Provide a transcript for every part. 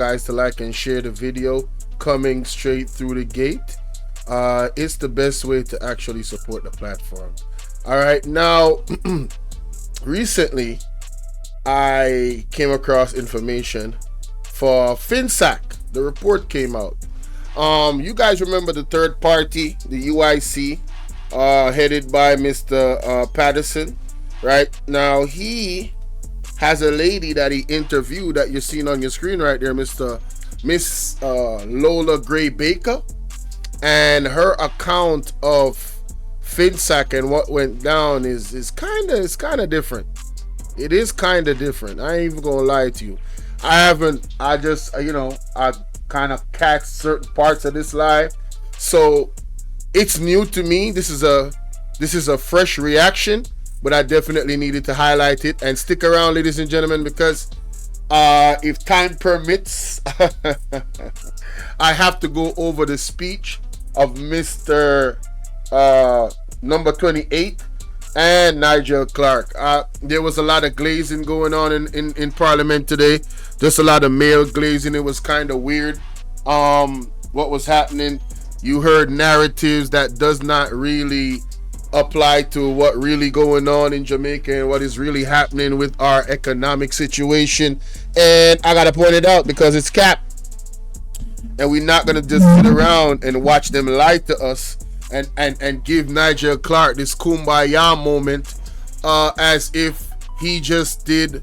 guys to like and share the video coming straight through the gate. It's the best way to actually support the platform. All right, now recently I came across information for Finsac. The report came out. You guys remember the third party, the UIC, headed by Mr. Patterson, right? Now he has a lady that he interviewed that you're seeing on your screen right there, Miss Lola Baker, and her account of Finsac and what went down is kind of different. It is kind of different. I ain't even gonna lie to you. I just I kind of catch certain parts of this live, so it's new to me. This is a fresh reaction, but I definitely needed to highlight it. And stick around, ladies and gentlemen, because if time permits, I have to go over the speech of Mr. Number 28 and Nigel Clark. There was a lot of glazing going on in Parliament today. Just a lot of male glazing. It was kind of weird. What was happening? You heard narratives that does not really apply to what really going on in Jamaica and what is really happening with our economic situation. And I gotta point it out because it's cap. And we're not gonna just sit around and watch them lie to us and give Nigel Clark this kumbaya moment as if he just did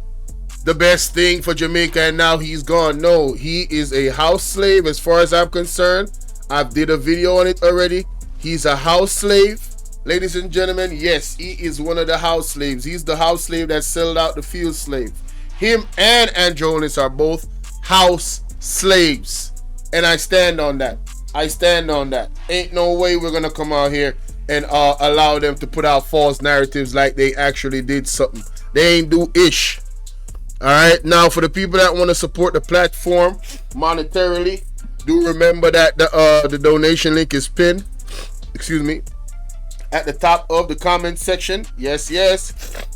the best thing for Jamaica and now he's gone. No, he is a house slave as far as I'm concerned. I've did a video on it already. He's a house slave. Ladies and gentlemen, yes, he is one of the house slaves. He's the house slave that sold out the field slave. Him and Andronis are both house slaves. And I stand on that. I stand on that. Ain't no way we're going to come out here and allow them to put out false narratives like they actually did something. They ain't do ish. All right. Now, for the people that want to support the platform monetarily, do remember that the donation link is pinned. Excuse me. At the top of the comment section. Yes,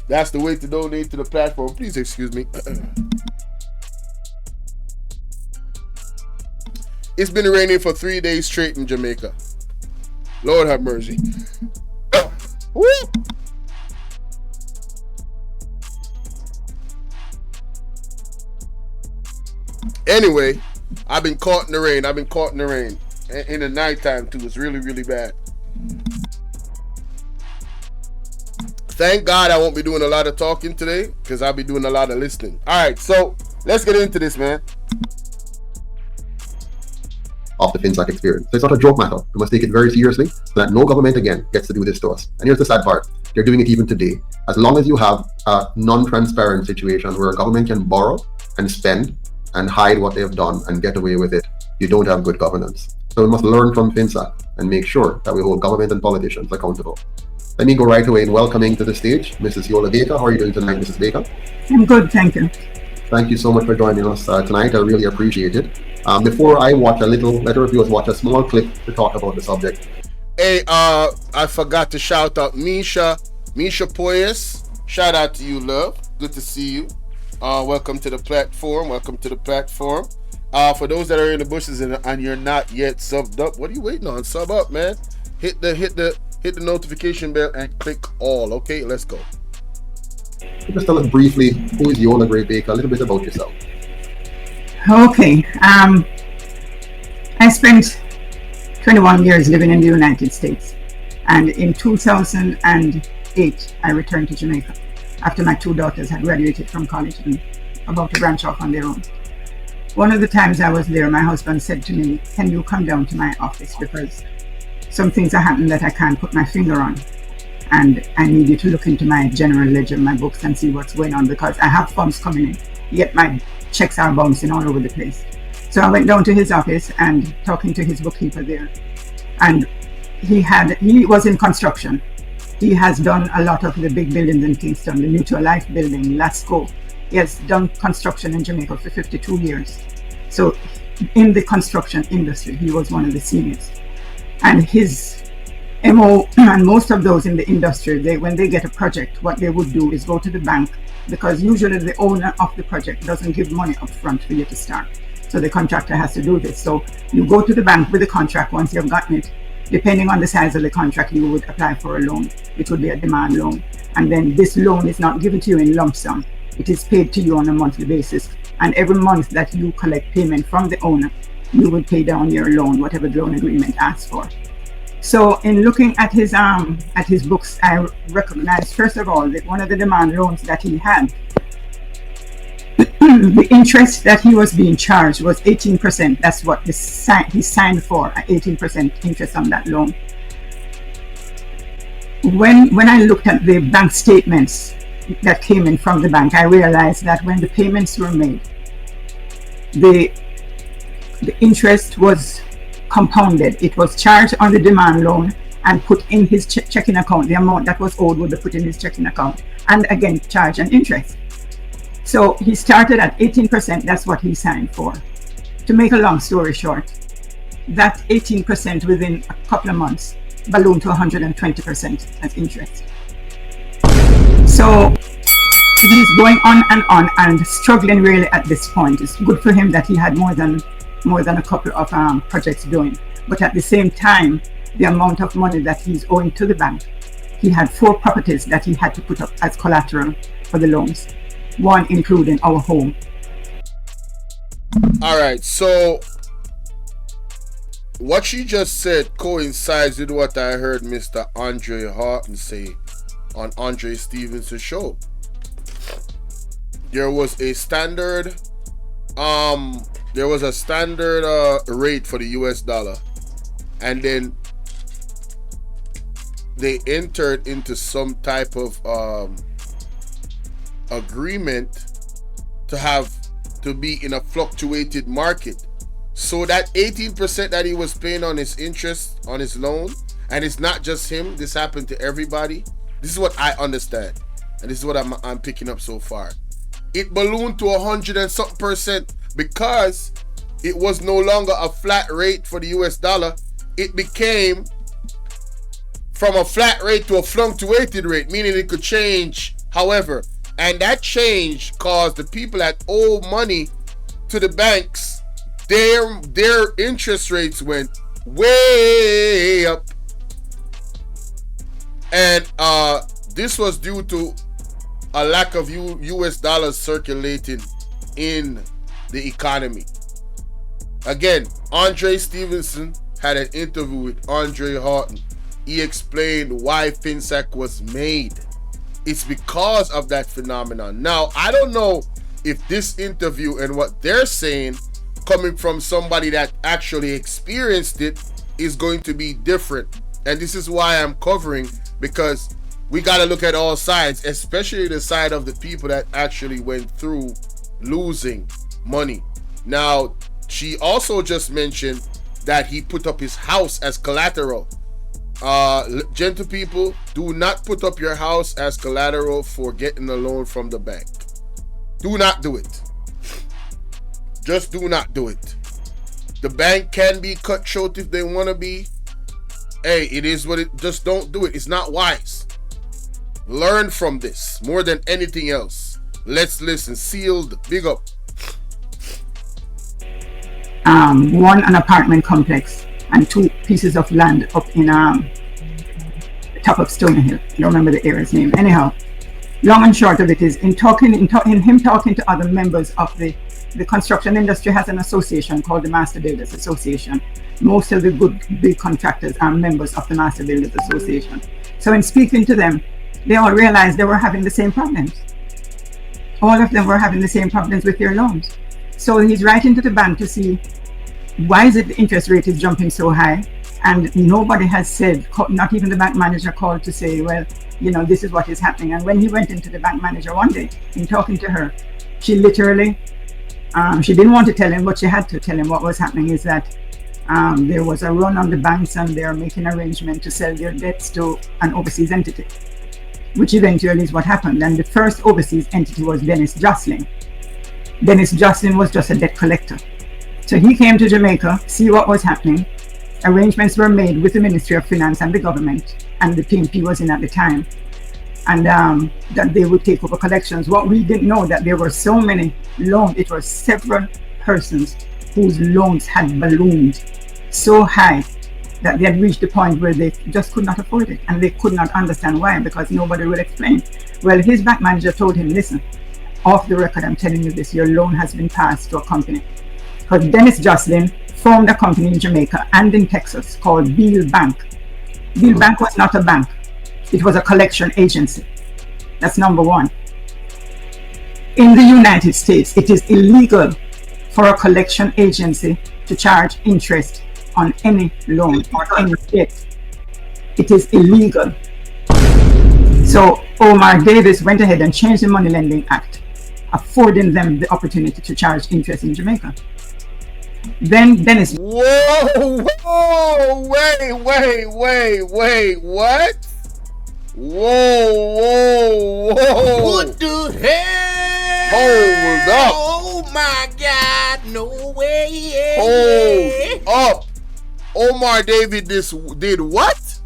that's the way to donate to the platform. Please excuse me. It's been raining for 3 days straight in Jamaica. Lord have mercy. Woo! Anyway, I've been caught in the rain. In the nighttime too. It's really, really bad. Thank God I won't be doing a lot of talking today because I'll be doing a lot of listening. All right, so let's get into this, man. Of the Finsac experience. So it's not a joke matter. We must take it very seriously so that no government again gets to do this to us. And here's the sad part. They're doing it even today. As long as you have a non-transparent situation where a government can borrow and spend and hide what they have done and get away with it, you don't have good governance. So we must learn from Finsac and make sure that we hold government and politicians accountable. Let me go right away in welcoming to the stage Mrs. Yola Baker. How are you doing tonight, Mrs. Baker? I'm good, thank you. Thank you so much for joining us tonight. I really appreciate it. Before I watch a little, let our viewers watch a small clip to talk about the subject. Hey, I forgot to shout out Misha Poyes. Shout out to you, love. Good to see you. Welcome to the platform. For those that are in the bushes and you're not yet subbed up, what are you waiting on? Sub up, man. Hit the notification bell and click all. Okay, let's go. Just tell us briefly who is Yola Baker, a little bit about yourself. Okay, I spent 21 years living in the United States, and in 2008 I returned to Jamaica after my two daughters had graduated from college and about to branch off on their own. One of the times I was there, my husband said to me, "Can you come down to my office because some things are happening that I can't put my finger on, and I need you to look into my general ledger, my books, and see what's going on because I have funds coming in, yet my checks are bouncing all over the place." So I went down to his office and talking to his bookkeeper there, and he was in construction. He has done a lot of the big buildings in Kingston, the Mutual Life building, Lasco. He has done construction in Jamaica for 52 years. So in the construction industry, he was one of the seniors. And his MO, and most of those in the industry, when they get a project, what they would do is go to the bank, because usually the owner of the project doesn't give money up front for you to start. So the contractor has to do this. So you go to the bank with the contract once you've gotten it. Depending on the size of the contract, you would apply for a loan. It would be a demand loan. And then this loan is not given to you in lump sum. It is paid to you on a monthly basis. And every month that you collect payment from the owner, you would pay down your loan, whatever the loan agreement asks for. So in looking at his books, I recognized, first of all, that one of the demand loans that he had, the interest that he was being charged was 18%. That's what he signed for, 18% interest on that loan. When I looked at the bank statements that came in from the bank, I realized that when the payments were made, the interest was compounded. It was charged on the demand loan and put in his checking account. The amount that was owed would be put in his checking account, and again charge an interest. So he started at 18%. That's what he signed for. To make a long story short, that 18% within a couple of months ballooned to 120% as interest. So he's going on and struggling really at this point. It's good for him that he had more than a couple of projects doing, but at the same time, the amount of money that he's owing to the bank, he had 4 properties that he had to put up as collateral for the loans, one including our home. All right, so what she just said coincides with what I heard Mr. Andre Horton say on Andre Stevens' show. There was a standard rate for the US dollar, and then they entered into some type of agreement to be in a fluctuated market. So that 18% that he was paying on his interest on his loan, and it's not just him, this happened to everybody. This is what I understand, and this is what I'm picking up so far. It ballooned to 100 and something percent because it was no longer a flat rate for the US dollar. It became from a flat rate to a fluctuated rate, meaning it could change however. And that change caused the people that owe money to the banks, their interest rates went way up. And this was due to a lack of US dollars circulating in the economy. Again, Andre Stevenson had an interview with Andre Horton. He explained why Finsac was made. It's because of that phenomenon. Now, I don't know if this interview and what they're saying, coming from somebody that actually experienced it, is going to be different. And this is why I'm covering, because we got to look at all sides, especially the side of the people that actually went through losing money. Now, she also just mentioned that he put up his house as collateral. Gentle people, do not put up your house as collateral for getting a loan from the bank. Do not do it. Just do not do it. The bank can be cutthroat if they want to be. Hey, it is what it. Just don't do it. It's not wise. Learn from this more than anything else. Let's listen. Sealed. Big up. An apartment complex and 2 pieces of land up in the top of Stony Hill. I don't remember the area's name. Anyhow, long and short of it is, in him talking to other members of the construction industry has an association called the Master Builders Association. Most of the big contractors are members of the Master Builders Association. So in speaking to them, they all realized they were having the same problems. All of them were having the same problems with their loans. So he's writing to the bank to see why is it the interest rate is jumping so high, and nobody has said, not even the bank manager called to say, well, this is what is happening. And when he went into the bank manager one day, in talking to her, she literally, she didn't want to tell him, but she had to tell him what was happening is that there was a run on the banks and they're making arrangement to sell their debts to an overseas entity, which eventually is what happened. And the first overseas entity was Dennis Jocelyn. Dennis Jocelyn was just a debt collector. So he came to Jamaica, see what was happening. Arrangements were made with the Ministry of Finance and the government, and the PNP was in at the time, and that they would take over collections. What we didn't know, that there were so many loans, it was several persons whose loans had ballooned so high that they had reached the point where they just could not afford it, and they could not understand why, because nobody would explain. Well, his bank manager told him, listen, off the record, I'm telling you this, your loan has been passed to a company. Because Dennis Jocelyn formed a company in Jamaica and in Texas called Bolo Bank. Bolo Bank was not a bank. It was a collection agency. That's number one. In the United States, it is illegal for a collection agency to charge interest on any loan or any debt. It is illegal. So Omar Davis went ahead and changed the Money Lending Act, affording them the opportunity to charge interest in Jamaica. Then Dennis. Whoa, wait, what? Whoa. What the hell? Hold up. Oh my God, no way. Hold up. Omar Davis did what?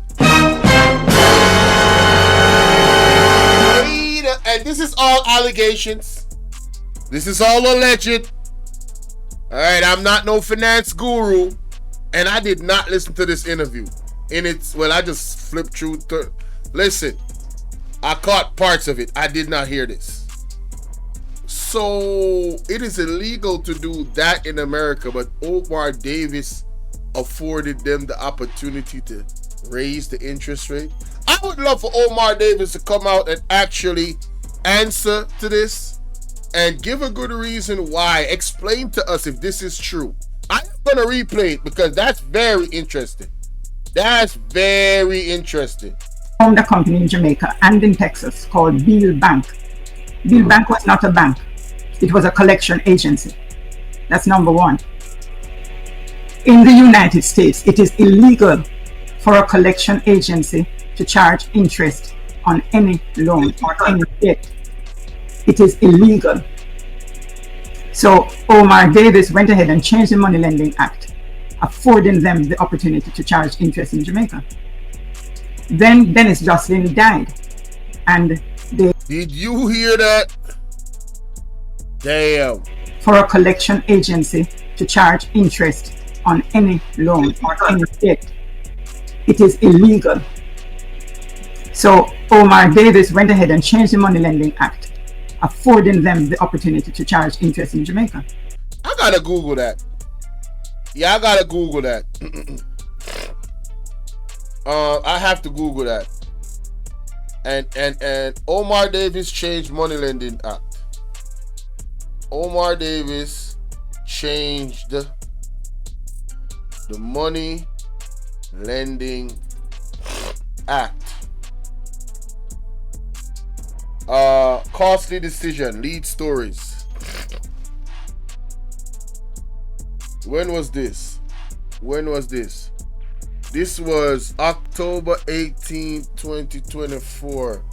And this is all allegations. This is all alleged. Alright, I'm not no finance guru. And I did not listen to this interview. I just flipped through. Listen, I caught parts of it. I did not hear this. So, it is illegal to do that in America, but Omar Davis afforded them the opportunity to raise the interest rate. I would love for Omar Davis to come out and actually answer to this and give a good reason why. Explain to us if this is true. I'm going to replay it because that's very interesting. That's very interesting. Formed a company in Jamaica and in Texas called Bolo Bank. Bolo Bank was not a bank. It was a collection agency. That's number one. In the United States, it is illegal for a collection agency to charge interest on any loan or any debt. It is illegal. So Omar Davis went ahead and changed the Money Lending Act, affording them the opportunity to charge interest in Jamaica. Then Dennis Jocelyn died, and they... Did you hear that? Damn. For a collection agency to charge interest on any loan or any debt. It is illegal. So Omar Davis went ahead and changed the Money Lending Act, affording them the opportunity to charge interest in Jamaica. I gotta Google that. Yeah, I gotta Google that. I have to Google that. And Omar Davis changed Money Lending Act. Omar Davis changed the Money Lending Act. Costly decision, lead stories. When was this? This was October 18, 2024.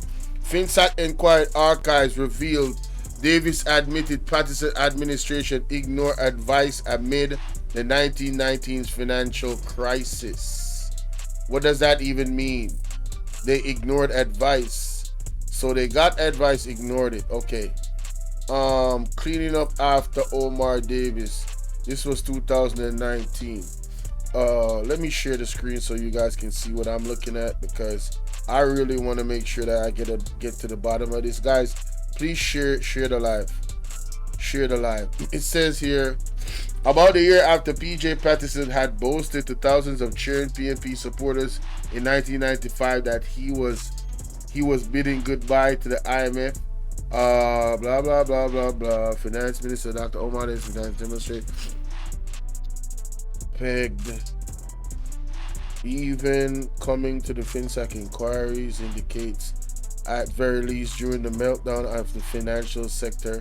Finsac Inquired Archives revealed Davis admitted Patterson administration ignored advice amid the 1990s financial crisis. What does that even mean? They ignored advice. So they got advice, ignored it. Okay. Cleaning up after Omar Davis. This was 2019. Let me share the screen so you guys can see what I'm looking at, because I really want to make sure that I get to the bottom of this. Guys, please share the live. Share the live. It says here, about a year after PJ Patterson had boasted to thousands of cheering PNP supporters in 1995 that he was bidding goodbye to the IMF. Blah blah blah blah blah. Finance Minister Dr. Omar Davis finance demonstrate pegged. Even coming to the Finsac inquiries indicates, at very least during the meltdown of the financial sector,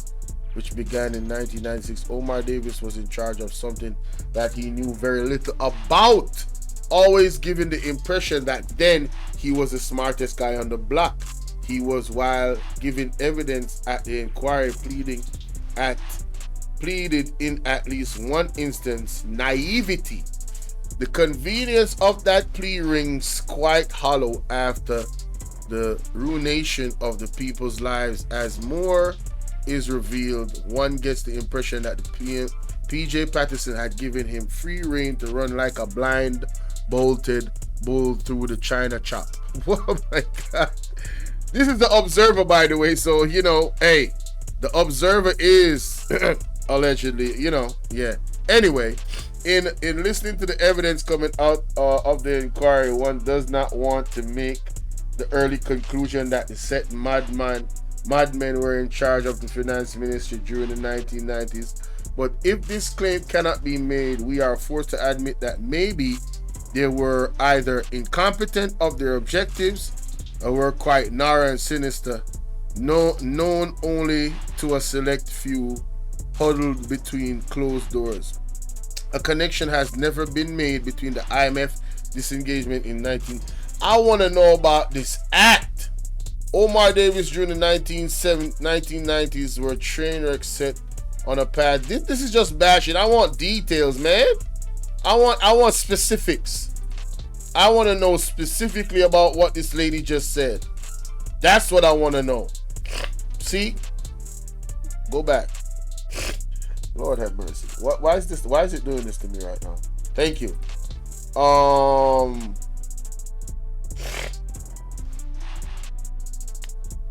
which began in 1996, Omar Davis was in charge of something that he knew very little about, always giving the impression that then he was the smartest guy on the block. He was, while giving evidence at the inquiry, pleaded in at least one instance naivety. The convenience of that plea rings quite hollow after the ruination of the people's lives. As more is revealed, one gets the impression that the PJ Patterson had given him free rein to run like a blind, bolted bull through the China chop. Oh my God. This is the Observer, by the way. So, you know, hey, the Observer is allegedly, you know, yeah. Anyway, in listening to the evidence coming out of the inquiry, one does not want to make the early conclusion that the set madmen were in charge of the finance ministry during the 1990s. But if this claim cannot be made, we are forced to admit that maybe they were either incompetent of their objectives or were quite narrow and sinister, known only to a select few huddled between closed doors. A connection has never been made between the IMF disengagement in 19... I want to know about this act. Omar Davis during the 1990s were train wreck set on a pad. This is just bashing. I want details, man. I want specifics. I want to know specifically about what this lady just said. That's what I want to know. See? Go back. Lord have mercy. Why is this? Why is it doing this to me right now? Thank you.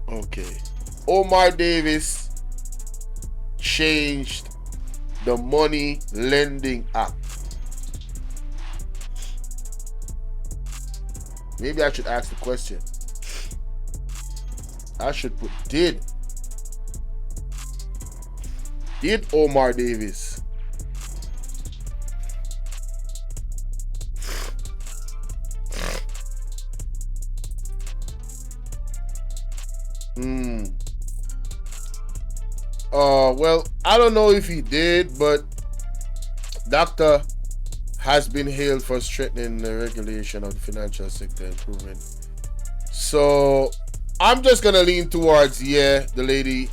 Okay. Omar Davis changed the Money Lending Act. Maybe I should ask the question. I should put did Omar Davis well, I don't know if he did, but Doctor has been hailed for strengthening the regulation of the financial sector improvement. So I'm just gonna lean towards the lady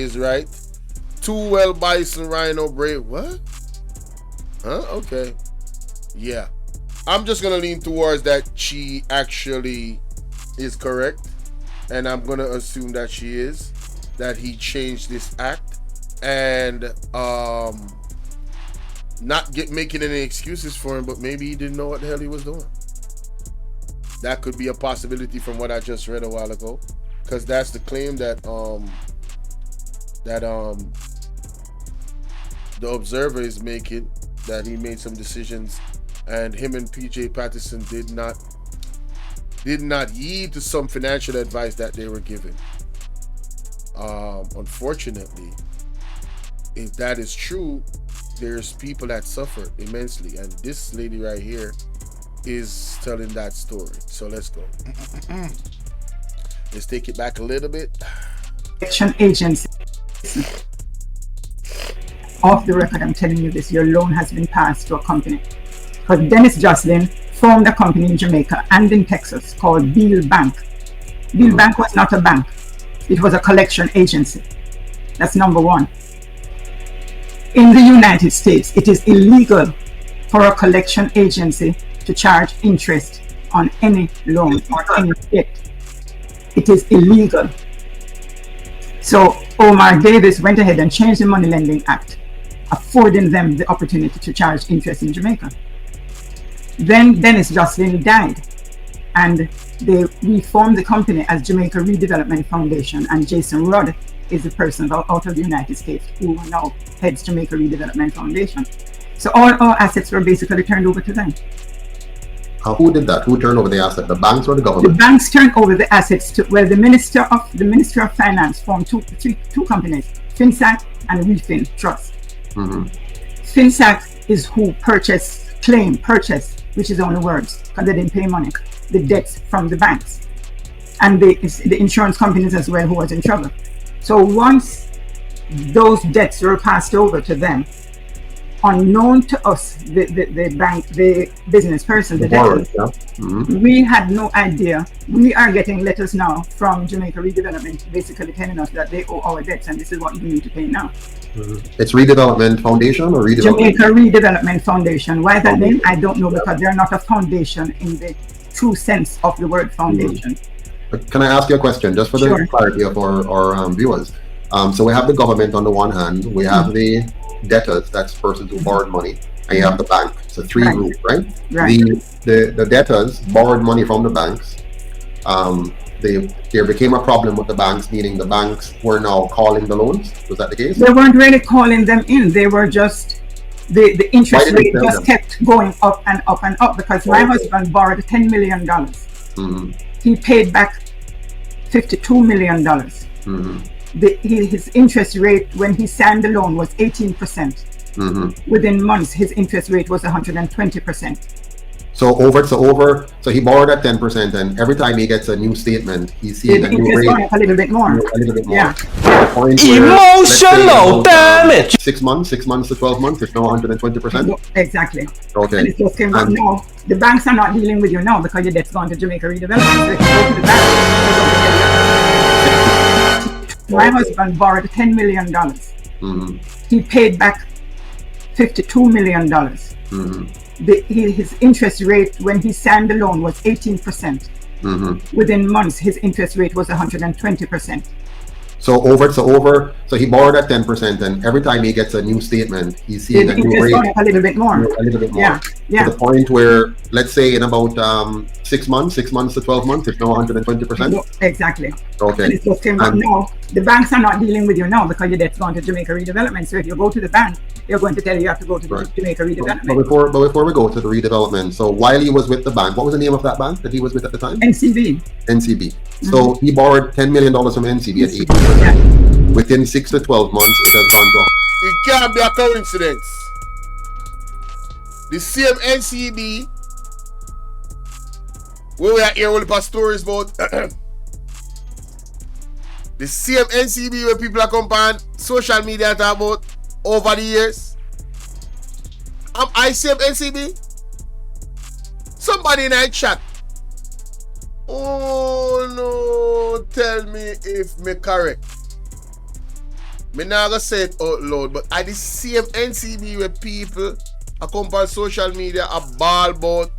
is right. Too well bison rhino brave. What? Huh? Okay. Yeah. I'm just gonna lean towards that she actually is correct. And I'm gonna assume that she is. That he changed this act. And not making any excuses for him, but maybe he didn't know what the hell he was doing. That could be a possibility from what I just read a while ago, because that's the claim that the Observer is making, that he made some decisions and him and PJ Patterson did not heed to some financial advice that they were given. Unfortunately, if that is true, there's people that suffer immensely, and this lady right here is telling that story. So let's go. Let's take it back a little bit. Collection agency. Off the record, I'm telling you this, your loan has been passed to a company. Because Dennis Jocelyn formed a company in Jamaica and in Texas called Beal Bank. Beal Bank was not a bank. It was a collection agency. That's number one. In the United States, it is illegal for a collection agency to charge interest on any loan or any debt. It is illegal. So Omar Davis went ahead and changed the Money Lending Act, affording them the opportunity to charge interest in Jamaica. Then Dennis Jocelyn died, and they reformed the company as Jamaica Redevelopment Foundation, and Jason Rudd is the person out of the United States who now heads Jamaica Redevelopment Foundation. So all our assets were basically turned over to them. Who did that? Who turned over the asset? The banks or the government? The banks turned over the assets to, well, the Minister of Finance formed two companies, Finsac and Refin Trust. Finsac is who purchased, which is only words, because they didn't pay money, the debts from the banks. And the insurance companies as well who was in trouble. So once those debts were passed over to them, unknown to us, the bank, the business person, the debtors, we had no idea. We are getting letters now from Jamaica Redevelopment basically telling us that they owe our debts and this is what you need to pay now. It's Redevelopment Foundation or Redevelopment? Jamaica Redevelopment Foundation. Why that name? I don't know, because they're not a foundation in the true sense of the word foundation. Can I ask you a question, just for the clarity of our viewers? So we have the government on the one hand, we have the debtors, that's persons who borrowed money, and you have the bank. So three Right. groups, right? Right. The debtors borrowed money from the banks. There became a problem with the banks, meaning the banks were now calling the loans. Was that the case? They weren't really calling them in. They were just the interest rate just kept going up and up and up, because my husband borrowed $10 million. Mm-hmm. He paid back $52 million. Mm-hmm. His interest rate when he signed the loan was 18%. Mm-hmm. Within months, his interest rate was 120%. So he borrowed at 10%, and every time he gets a new statement, he's seeing a new rate. A little bit more. Yeah. Emotional damage. 6 months to 12 months, it's now 120%. Exactly. Okay. And it just came out now. The banks are not dealing with you now because your debt's gone to Jamaica Redevelopment. So if you go to the bank, my husband borrowed $10 million. Mm-hmm. He paid back $52 million. Mm-hmm. His interest rate when he signed the loan was 18%. Mm-hmm. Within months, his interest rate was 120%. So he borrowed at 10%, and every time he gets a new statement, he's seeing a new rate. A little bit more. Yeah. To the point where, let's say in about 6 months to 12 months, it's now 120%. Exactly. Okay. And it just came out now. The banks are not dealing with you now because your debt's gone to Jamaica Redevelopment. So if you go to the bank, they're going to tell you have to go to Jamaica Redevelopment. But before we go to the redevelopment, so while he was with the bank, what was the name of that bank that he was with at the time? NCB. Mm-hmm. So he borrowed $10 million from NCB at 18%. Yeah. Within 6 to 12 months, it has gone to. It can't be a coincidence. The same NCB, where we are here with the stories about the same NCB where people are come on social media talk about over the years. Am I same NCB? Somebody in that chat. Oh no, tell me if me correct. Me not gonna say it out loud, but I the same NCB where people are come on social media a ball about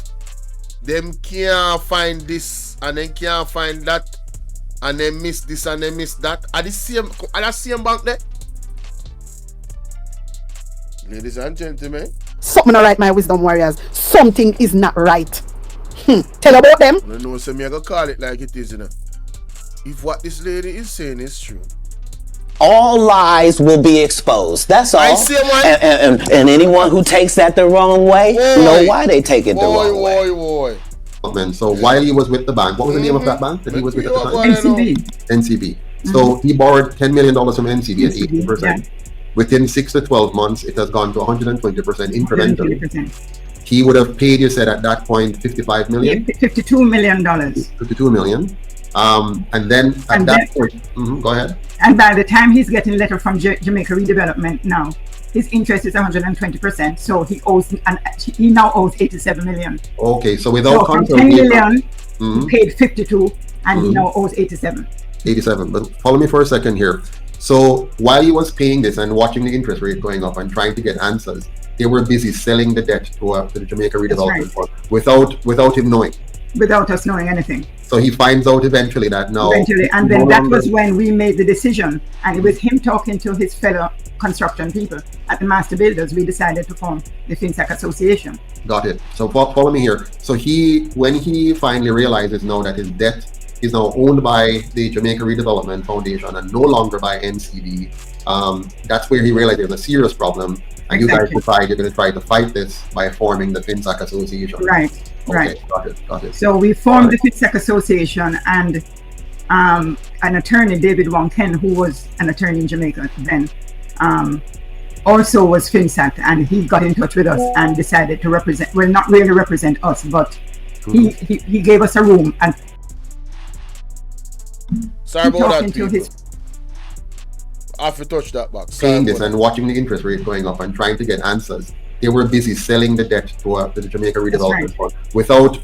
them can't find this and then can't find that and they miss this and they miss that. Are the same bank there? Ladies and gentlemen. Something not right, my wisdom warriors. Something is not right. Tell about them. I know, so me I gonna call it like it is, you know. If what this lady is saying is true, all lies will be exposed. That's all. I see one. And anyone who takes that the wrong way, know why they take it the wrong way. So while he was with the bank, what was the name of that bank that he was with at the time? NCB. Mm-hmm. So he borrowed $10 million from NCB at 18%. Yeah. Within 6 to 12 months, it has gone to 120% incrementally. 120%. He would have paid, you said at that point, $55 million? Yeah, $52 million. $52 million. And then at that point, go ahead. And by the time he's getting a letter from Jamaica Redevelopment now, his interest is 120%. So he now owes $87 million. Okay, so without from control, $10 million, he paid 52, and he now owes 87. 87. But follow me for a second here. So while he was paying this and watching the interest rate going up and trying to get answers, they were busy selling the debt to the Jamaica Redevelopment Fund without him knowing. Without us knowing anything. So he finds out eventually that now. Eventually, and then that was when we made the decision, and with him talking to his fellow construction people at the Master Builders, we decided to form the Finsac Association. Got it. So follow me here. So when he finally realizes now that his debt is now owned by the Jamaica Redevelopment Foundation and no longer by NCB, that's where he realized there's a serious problem, and you guys decide you're going to try to fight this by forming the Finsac Association. Right. Okay, got it. So we formed the Finsac Association, and an attorney, David Wong-Ken, who was an attorney in Jamaica then, also was Finsac, and he got in touch with us and decided to represent, well, not really represent us, but he gave us a room and sorry about that, people. I have to touch that box. Saying this and watching the interest rate going up and trying to get answers, they were busy selling the debt to the Jamaica Redevelopment Fund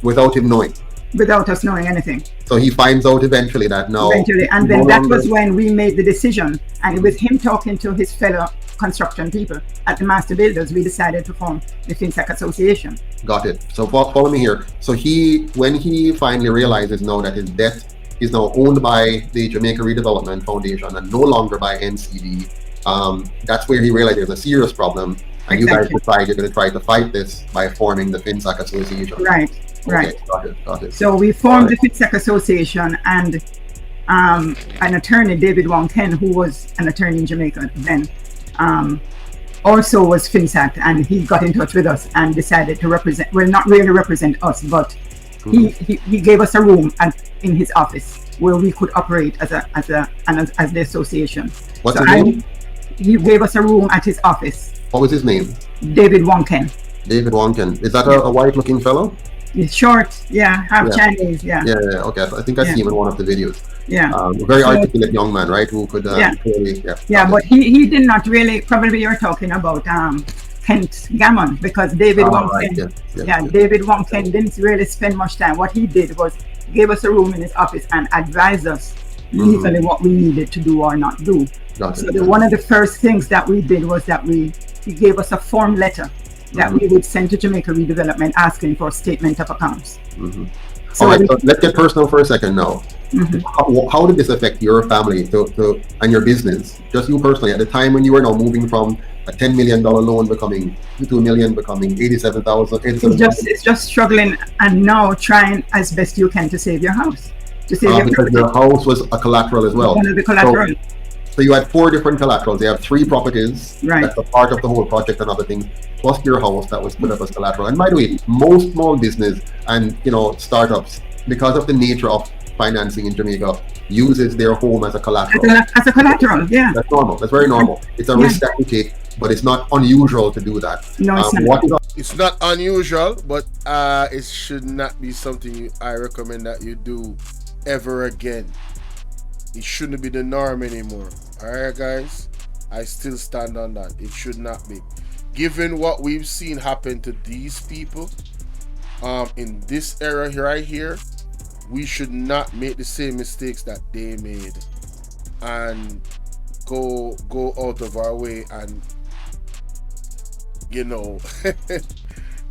without him knowing. Without us knowing anything. So he finds out eventually that now. And then that was when we made the decision, and with him talking to his fellow construction people at the Master Builders, we decided to form the Finsac Association. Got it. So follow me here. So when he finally realizes now that his debt is now owned by the Jamaica Redevelopment Foundation and no longer by NCB, That's where he realized there's a serious problem, and you guys Exactly. decided you're going to try to fight this by forming the Finsac Association. Right, Okay, got it. So we formed the Finsac Association, and an attorney, David Wong Ken, who was an attorney in Jamaica then, also was Finsac, and he got in touch with us and decided to represent, well, not really represent us, but he gave us a room in his office where we could operate as the association. What's his name? He gave us a room at his office. What was his name? David Wong Ken. David Wong Ken. Is that a white-looking fellow? He's short, half Chinese, Okay, I think I see him in one of the videos. A very articulate young man, right? Who could clearly, but he did not really. Probably you're talking about Kent Gammon, because David Wong Ken. David Wong Ken didn't really spend much time. What he did was gave us a room in his office and advised us legally what we needed to do or not do. One of the first things that we did was that he gave us a form letter that we would send to Jamaica Redevelopment asking for a statement of accounts. So let's get personal for a second now. How did this affect your family and your business? Just you personally, at the time when you were now moving from a $10 million loan becoming $2 million, becoming 87,000. It's just struggling, and now trying as best you can to save your house. Because your house was a collateral as well. One of the collateral. So you had 4 different collaterals. You have 3 properties. Right. That's a part of the whole project and other things, plus your house that was put up as collateral. And by the way, most small business and startups, because of the nature of financing in Jamaica, uses their home as a collateral. As a collateral, yeah. That's normal. That's very normal. It's a risk that you take, but it's not unusual to do that. No, it's not. It's not unusual, but it should not be something I recommend that you do ever again. It shouldn't be the norm anymore. Alright, guys? I still stand on that. It should not be. Given what we've seen happen to these people in this era right here, we should not make the same mistakes that they made and go out of our way and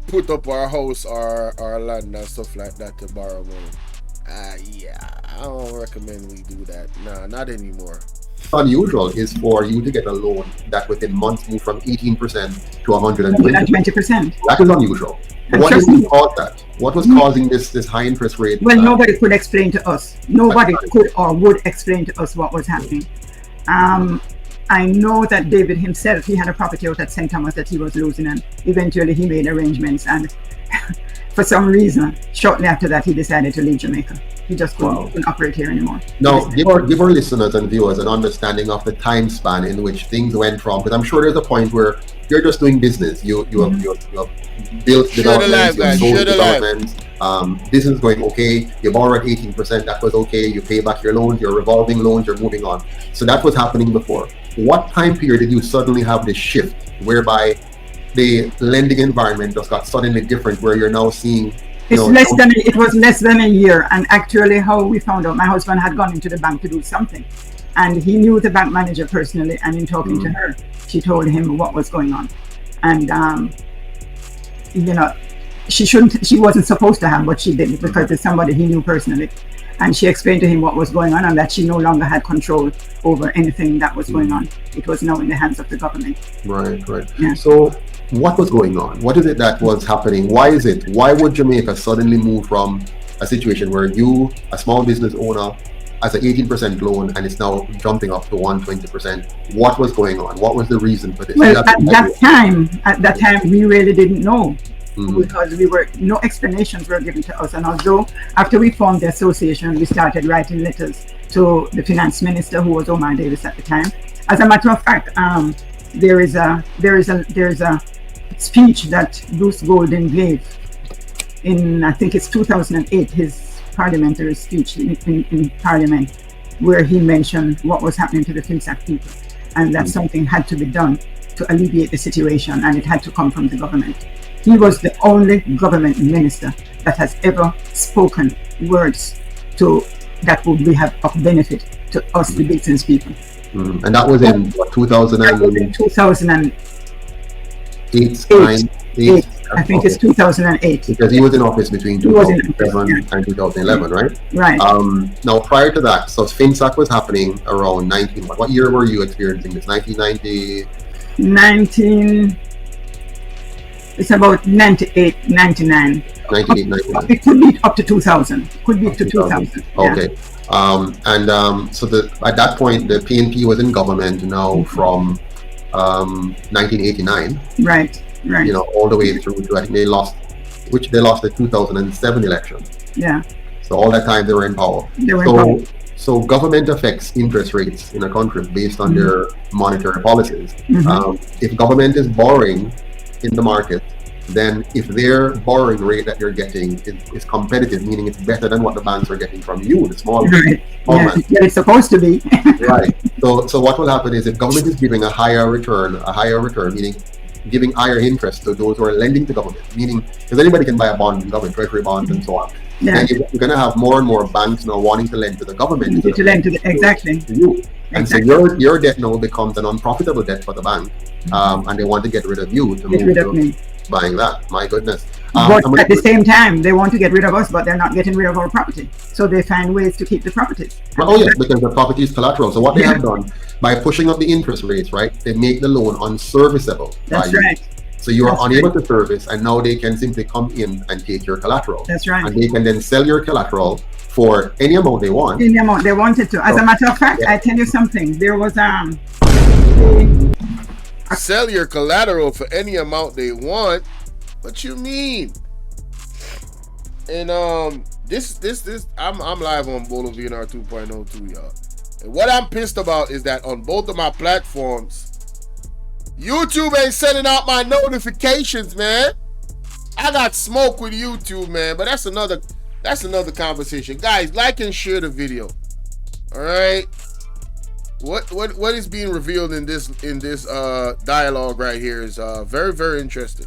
put up our house or our land and stuff like that to borrow money. I don't recommend we do that. Nah, not anymore. Unusual is for you to get a loan that within months move from 18% to 120%. That is unusual. What did cause that? What was causing this high interest rate? Well, nobody could explain to us. Nobody could or would explain to us what was happening. I know that David himself, he had a property out at St. Thomas that he was losing, and eventually he made arrangements, and for some reason, shortly after that, he decided to leave Jamaica. He just couldn't operate here anymore. Now, give our listeners and viewers an understanding of the time span in which things went from, because I'm sure there's a point where you're just doing business. You have built developments, you have sold developments, business going okay, you borrow at 18%, that was okay, you pay back your loans, your revolving loans, you're moving on. So that was happening before. What time period did you suddenly have this shift whereby the lending environment just got suddenly different, where you're now seeing it was less than a year, and actually how we found out, my husband had gone into the bank to do something, and he knew the bank manager personally, and in talking to her, she told him what was going on, and she wasn't supposed to have, but she did, because it's somebody he knew personally, and she explained to him what was going on and that she no longer had control over anything that was going on. It was now in the hands of the government. Right. Yeah. So what was going on? What is it that was happening? Why would Jamaica suddenly move from a situation where you, a small business owner, as an 18% loan, and it's now jumping up to 120%? What was going on? What was the reason for this? Well, at that time, we really didn't know. Because no explanations were given to us, and although after we formed the association, we started writing letters to the finance minister, who was Omar Davis at the time. As a matter of fact, there is a speech that Bruce Golden gave in, I think it's 2008, his parliamentary speech in Parliament, where he mentioned what was happening to the Finsac people, and that something had to be done to alleviate the situation, and it had to come from the government. He was the only government minister that has ever spoken words that would be of benefit to us, the business people. And that was in 2000 2000 8, Eight. 9, 8. I think it's 2008. Because he was in office between He was in office, 2007 and 2011, right? Right. Now, prior to that, so Finsac was happening around 19. What year were you experiencing this? 1990? 19. It's about 98, 99. 98, 99. It could be up to 2000. Could be up to 2000. Okay. So at that point, the PNP was in government now from 1989. Right. Right. You know, all the way through to, I think they lost the 2007 election. Yeah. So all that time they were in power. So government affects interest rates in a country based on their monetary policies. If government is borrowing in the market, then if their borrowing rate that you're getting is competitive, meaning it's better than what the banks are getting from you, the small man. Yeah, it's supposed to be. Right. So what will happen is if government is giving a higher return, meaning giving higher interest to those who are lending to government, meaning because anybody can buy a bond in government, treasury bonds and so on. Yeah. And you're going to have more and more banks now wanting to lend to the government. To lend to the, exactly. To you. And exactly. so your debt now becomes an unprofitable debt for the bank. And they want to get rid of you to get rid of me. Buying that. My goodness. But at the same time, they want to get rid of us, but they're not getting rid of our property. So they find ways to keep the properties. Oh yes, because the property is collateral. So what they have done, by pushing up the interest rates, right, they make the loan unserviceable. That's right. So you are unable to service, and now they can simply come in and take your collateral. That's right. And they can then sell your collateral for any amount they want. Any amount they wanted to. As a matter of fact, I tell you something. There was sell your collateral for any amount they want. What you mean? And this I'm live on Bolo V&R 2.0 too, y'all. And what I'm pissed about is that on both of my platforms, YouTube ain't sending out my notifications, man. I got smoke with YouTube, man, but that's another conversation. Guys, like and share the video. All right. What is being revealed in this dialogue right here is very, very interesting,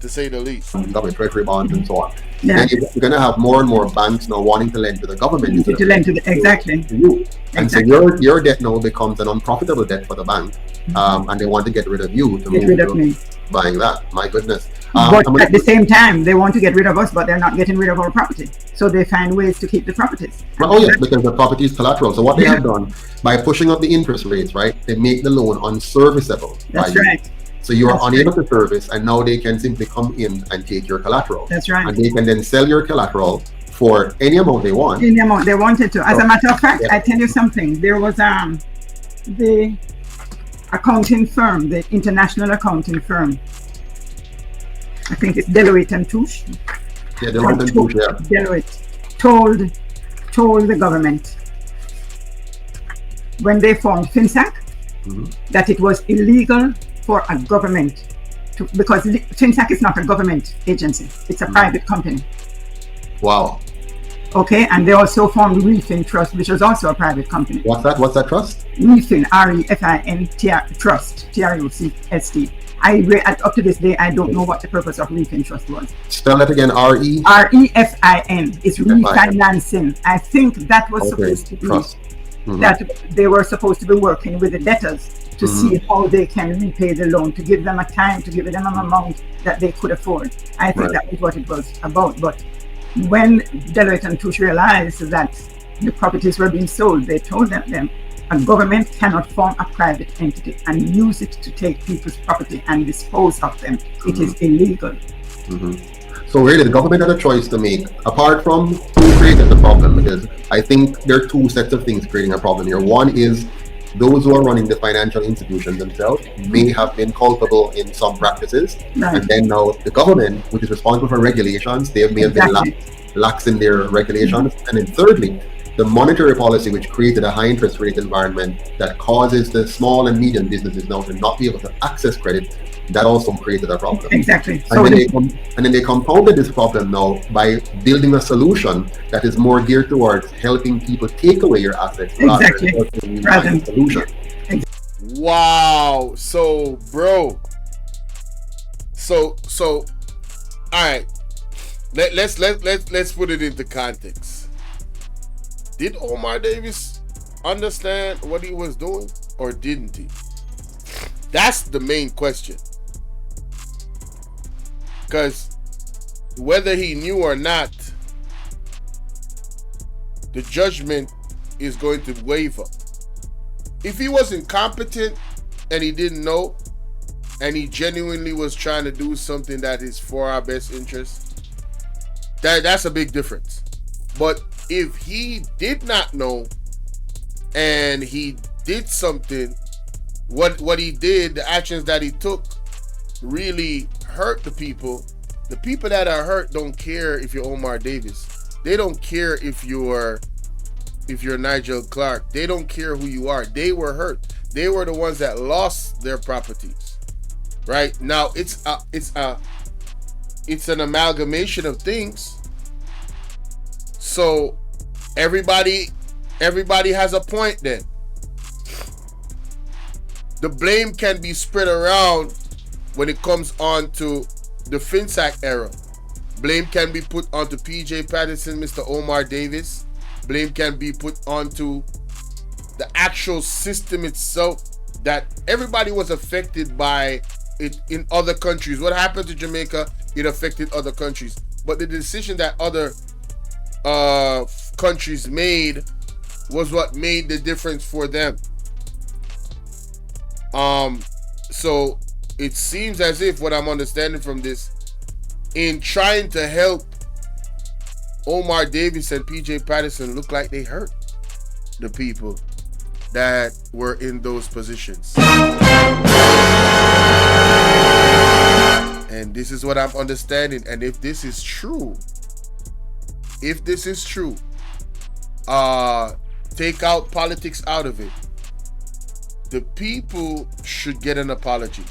to say the least. Government treasury bonds and so on. Yeah. And you're going to have more and more banks now wanting to lend to the government. To lend to the, exactly. To you. And so your debt now becomes an unprofitable debt for the bank. And they want to get rid of you to get rid of me. Buying that. My goodness. But at the same time, they want to get rid of us, but they're not getting rid of our property. So they find ways to keep the properties. Oh yes, because the property is collateral. So what they have done, by pushing up the interest rates, right, they make the loan unserviceable. That's right. So you are unable to service, and now they can simply come in and take your collateral. That's right. And they can then sell your collateral for any amount they want. Any amount they wanted to. As a matter of fact, I tell you something. There was the accounting firm, the international accounting firm. I think it's Deloitte and Touche. Yeah, Deloitte and Touche, yeah. Deloitte told the government when they formed Finsac that it was illegal for a government to, because Finsac is not a government agency, it's a private company. Wow. Okay, and they also formed Refin Trust, which was also a private company. What's that trust? Refin, R-E-F-I-N Trust, T-R-U-C-S-T. Up to this day, I don't know what the purpose of Refin Trust was. Spell that again, R-E? R-E-F-I-N. It's refinancing. I think that was supposed to be trust. That they were supposed to be working with the debtors to see how they can repay the loan, to give them a time, to give them an amount that they could afford. I think that was what it was about. But when Deloitte and Touche realized that the properties were being sold, they told them a government cannot form a private entity and use it to take people's property and dispose of them. It is illegal. So really, the government had a choice to make, apart from who created the problem, because I think there are two sets of things creating a problem here. One is those who are running the financial institutions themselves may have been culpable in some practices. And then now the government, which is responsible for regulations, they may have been lax in their regulations. And then thirdly, the monetary policy, which created a high interest rate environment that causes the small and medium businesses now to not be able to access credit, that also created a problem. Exactly. And then they compounded this problem now by building a solution that is more geared towards helping people take away your assets rather than a solution. Wow. So, bro. So all right. Let's put it into context. Did Omar Davis understand what he was doing, or didn't he? That's the main question. Because whether he knew or not, the judgment is going to waver. If he was incompetent and he didn't know, and he genuinely was trying to do something that is for our best interest, that's a big difference. But if he did not know and he did something, what he did, the actions that he took really hurt the people. The people that are hurt don't care if you're Omar Davis. They don't care if you're Nigel Clark. They don't care who you are. They were hurt. They were the ones that lost their properties. Right? Now it's an amalgamation of things. So everybody has a point then. The blame can be spread around when it comes on to the Finsac era. Blame can be put onto PJ Patterson, Mr. Omar Davis. Blame can be put onto the actual system itself, that everybody was affected by it in other countries. What happened to Jamaica, it affected other countries. But the decision that other countries made was what made the difference for them. So it seems as if, what I'm understanding from this, in trying to help Omar Davis and PJ Patterson, look like they hurt the people that were in those positions. And this is what I'm understanding. And if this is true, take out politics out of it. The people should get an apology.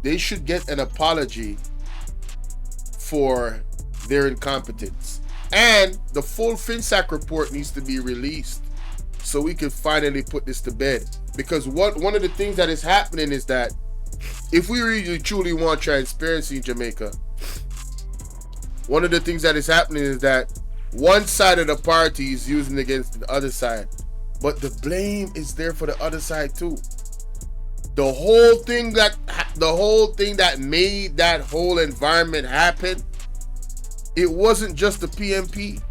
They should get an apology for their incompetence. And the full Finsac report needs to be released so we can finally put this to bed. Because one of the things that is happening is that if we really truly want transparency in Jamaica, one of the things that is happening is that one side of the party is using against the other side. But the blame is there for the other side too. The whole thing that made that whole environment happen, it wasn't just the PMP,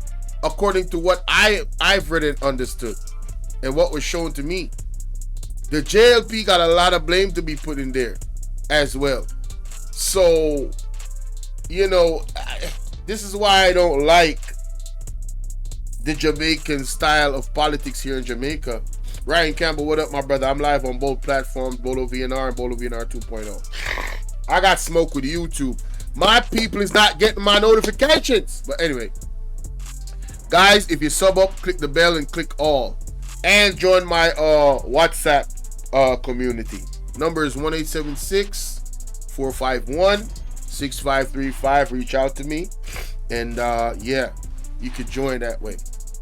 according to what I've read and understood, and what was shown to me. The JLP got a lot of blame to be put in there as well. So, this is why I don't like the Jamaican style of politics here in Jamaica. Ryan Campbell, what up, my brother? I'm live on both platforms, Bolo V&R and Bolo V&R 2.0. I got smoke with YouTube. My people is not getting my notifications. But anyway, guys, if you sub up, click the bell and click all. And join my WhatsApp community. Number is 1-876-451-6535. Reach out to me. And yeah, you could join that way.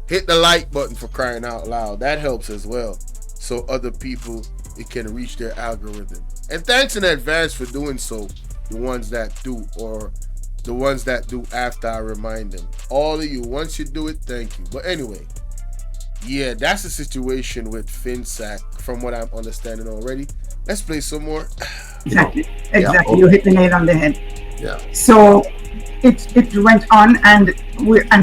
Hit the like button, for crying out loud. That helps as well. So other people, it can reach their algorithm. And thanks in advance for doing so. The ones that do, or the ones that do after I remind them. All of you, once you do it, thank you. But anyway, yeah, that's the situation with Finsac from what I'm understanding already. Let's play some more. Exactly. Yeah. You hit the nail on the head. Yeah. So it went on, and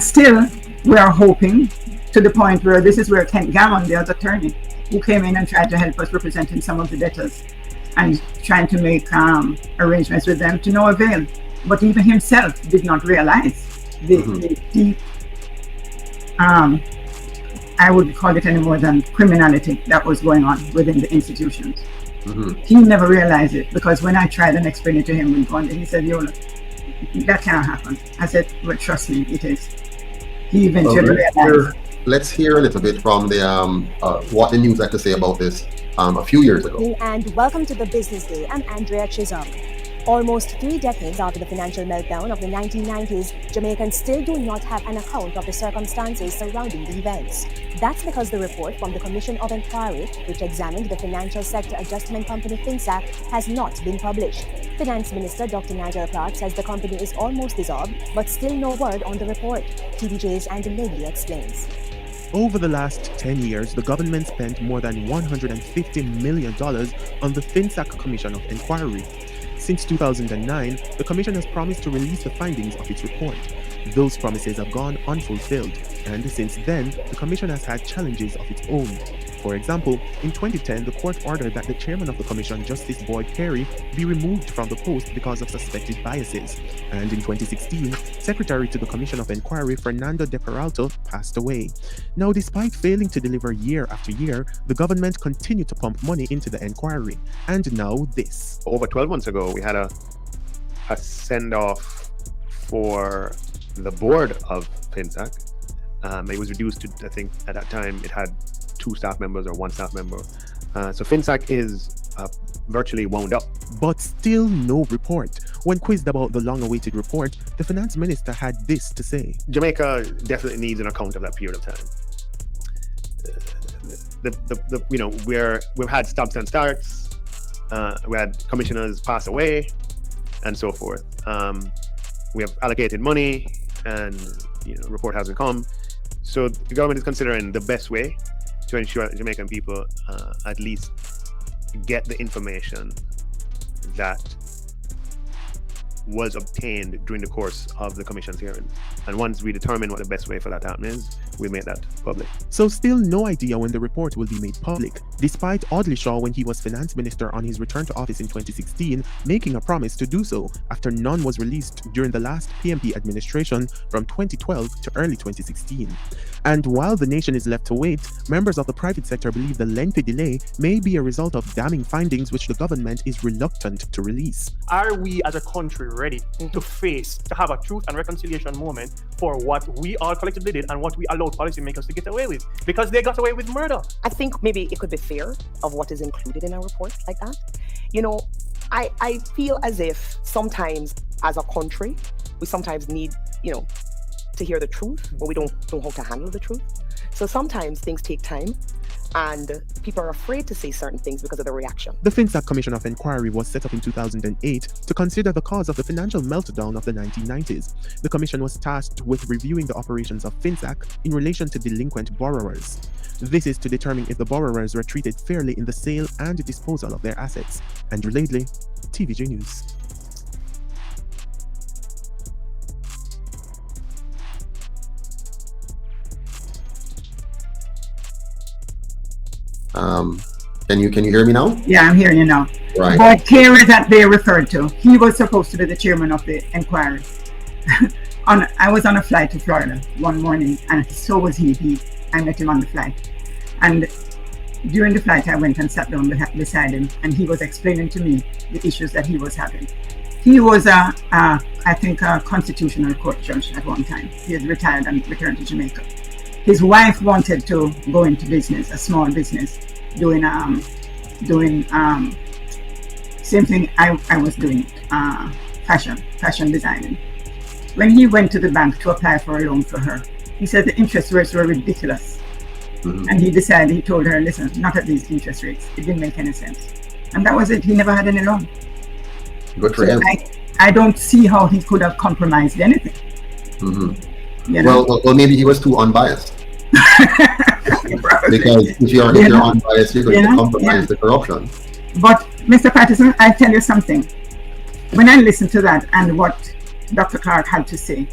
still we are hoping to the point where this is where Kent Gammon, the other attorney, who came in and tried to help us representing some of the debtors and trying to make arrangements with them, to no avail. But even himself did not realize the deep, I would call it any more than criminality that was going on within the institutions. He never realized it, because when I tried and explained it to him one day, he said, Yola, that cannot happen. I said, well, trust me, it is. He eventually realized. Let's hear a little bit from the what the news had to say about this a few years ago. And welcome to the Business Day. I'm Andrea Chisholm. Almost 3 decades after the financial meltdown of the 1990s, Jamaicans still do not have an account of the circumstances surrounding the events. That's because the report from the Commission of Inquiry, which examined the financial sector adjustment company Finsac, has not been published. Finance Minister Dr. Nigel Clark says the company is almost dissolved, but still no word on the report. TVJ's Andy Legley explains. Over the last 10 years, the government spent more than $150 million on the Finsac Commission of Inquiry. since 2009, the Commission has promised to release the findings of its report. Those promises have gone unfulfilled, and since then, the Commission has had challenges of its own. For example, in 2010, the court ordered that the chairman of the Commission, Justice Boyd Carey, be removed from the post because of suspected biases. And in 2016, Secretary to the Commission of Inquiry, Fernando de Peralta, passed away. Now, despite failing to deliver year after year, the government continued to pump money into the inquiry. And now this. Over 12 months ago, we had a send-off for the board of Finsac. It was reduced to, I think, at that time, it had 2 staff members or 1 staff member. So Finsac is virtually wound up. But still no report. When quizzed about the long-awaited report, the finance minister had this to say. Jamaica definitely needs an account of that period of time. We've had stops and starts. We had commissioners pass away, and so forth. We have allocated money, and report hasn't come. So the government is considering the best way to ensure that Jamaican people at least get the information that was obtained during the course of the Commission's hearing. And once we determine what the best way for that to happen is, we'll make that public. So still no idea when the report will be made public, despite Audley Shaw, when he was finance minister on his return to office in 2016, making a promise to do so after none was released during the last PMP administration from 2012 to early 2016. And while the nation is left to wait, members of the private sector believe the lengthy delay may be a result of damning findings which the government is reluctant to release. Are we as a country ready to have a truth and reconciliation moment for what we all collectively did and what we allowed policymakers to get away with? Because they got away with murder. I think maybe it could be fair of what is included in a report like that. I feel as if sometimes as a country, we sometimes need, to hear the truth, but we don't know how to handle the truth. So sometimes things take time, and people are afraid to say certain things because of the reaction. The Finsac Commission of Inquiry was set up in 2008 to consider the cause of the financial meltdown of the 1990s. The commission was tasked with reviewing the operations of Finsac in relation to delinquent borrowers. This is to determine if the borrowers were treated fairly in the sale and disposal of their assets. Andrew Laidley, TVJ News. Can you hear me now? Yeah, I'm hearing you now. Right. But Carey that they referred to, he was supposed to be the chairman of the inquiry. I was on a flight to Florida one morning, and so was he. I met him on the flight. And during the flight, I went and sat down beside him, and he was explaining to me the issues that he was having. He was, I think, a constitutional court judge at one time. He had retired and returned to Jamaica. His wife wanted to go into business, a small business, doing same thing I was doing, fashion designing. When he went to the bank to apply for a loan for her, he said the interest rates were ridiculous. And he told her, listen, not at these interest rates. It didn't make any sense. And that was it. He never had any loan. Good for him. I don't see how he could have compromised anything. Well, maybe he was too unbiased. Because if you're unbiased, you're going to compromise the corruption. But Mr. Patterson, I tell you something. When I listened to that and what Dr. Clark had to say,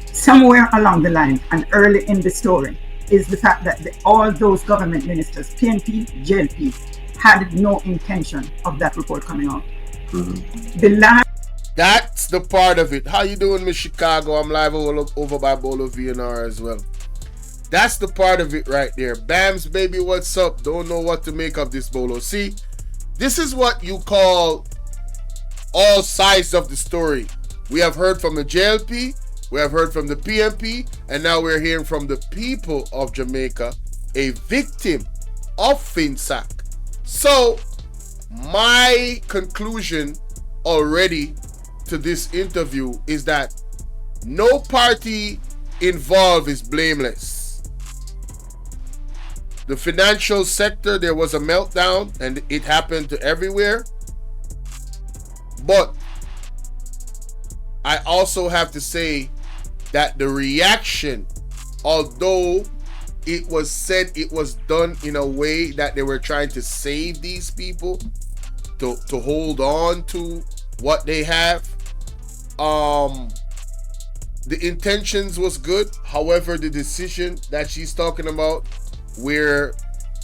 somewhere along the line and early in the story is the fact that all those government ministers, PNP, JLP, had no intention of that report coming out. That's the part of it. How you doing, Miss Chicago? I'm live over by Bolo V&R as well. That's the part of it right there. Bams, baby, what's up? Don't know what to make of this, Bolo. See, this is what you call all sides of the story. We have heard from the JLP, we have heard from the PMP, and now we're hearing from the people of Jamaica, a victim of Finsac. So, my conclusion already to this interview is that no party involved is blameless. The financial sector, there was a meltdown and it happened to everywhere. But I also have to say that the reaction, although it was said it was done in a way that they were trying to save these people, to hold on to what they have. The intentions was good. However, the decision that she's talking about, where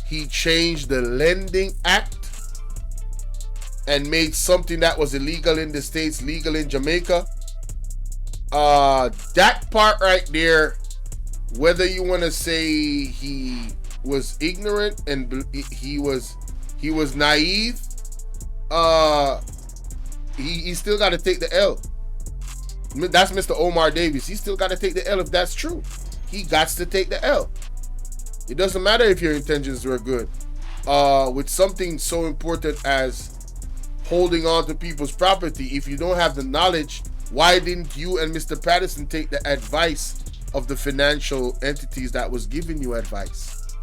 he changed the Lending Act and made something that was illegal in the States legal in Jamaica, that part right there, whether you want to say he was ignorant and he was naive, he still got to take the L. That's Mr. Omar Davis. He still got to take the L if that's true. He got to take the L. It doesn't matter if your intentions were good. With something so important as holding on to people's property, if you don't have the knowledge, why didn't you and Mr. Patterson take the advice of the financial entities that was giving you advice?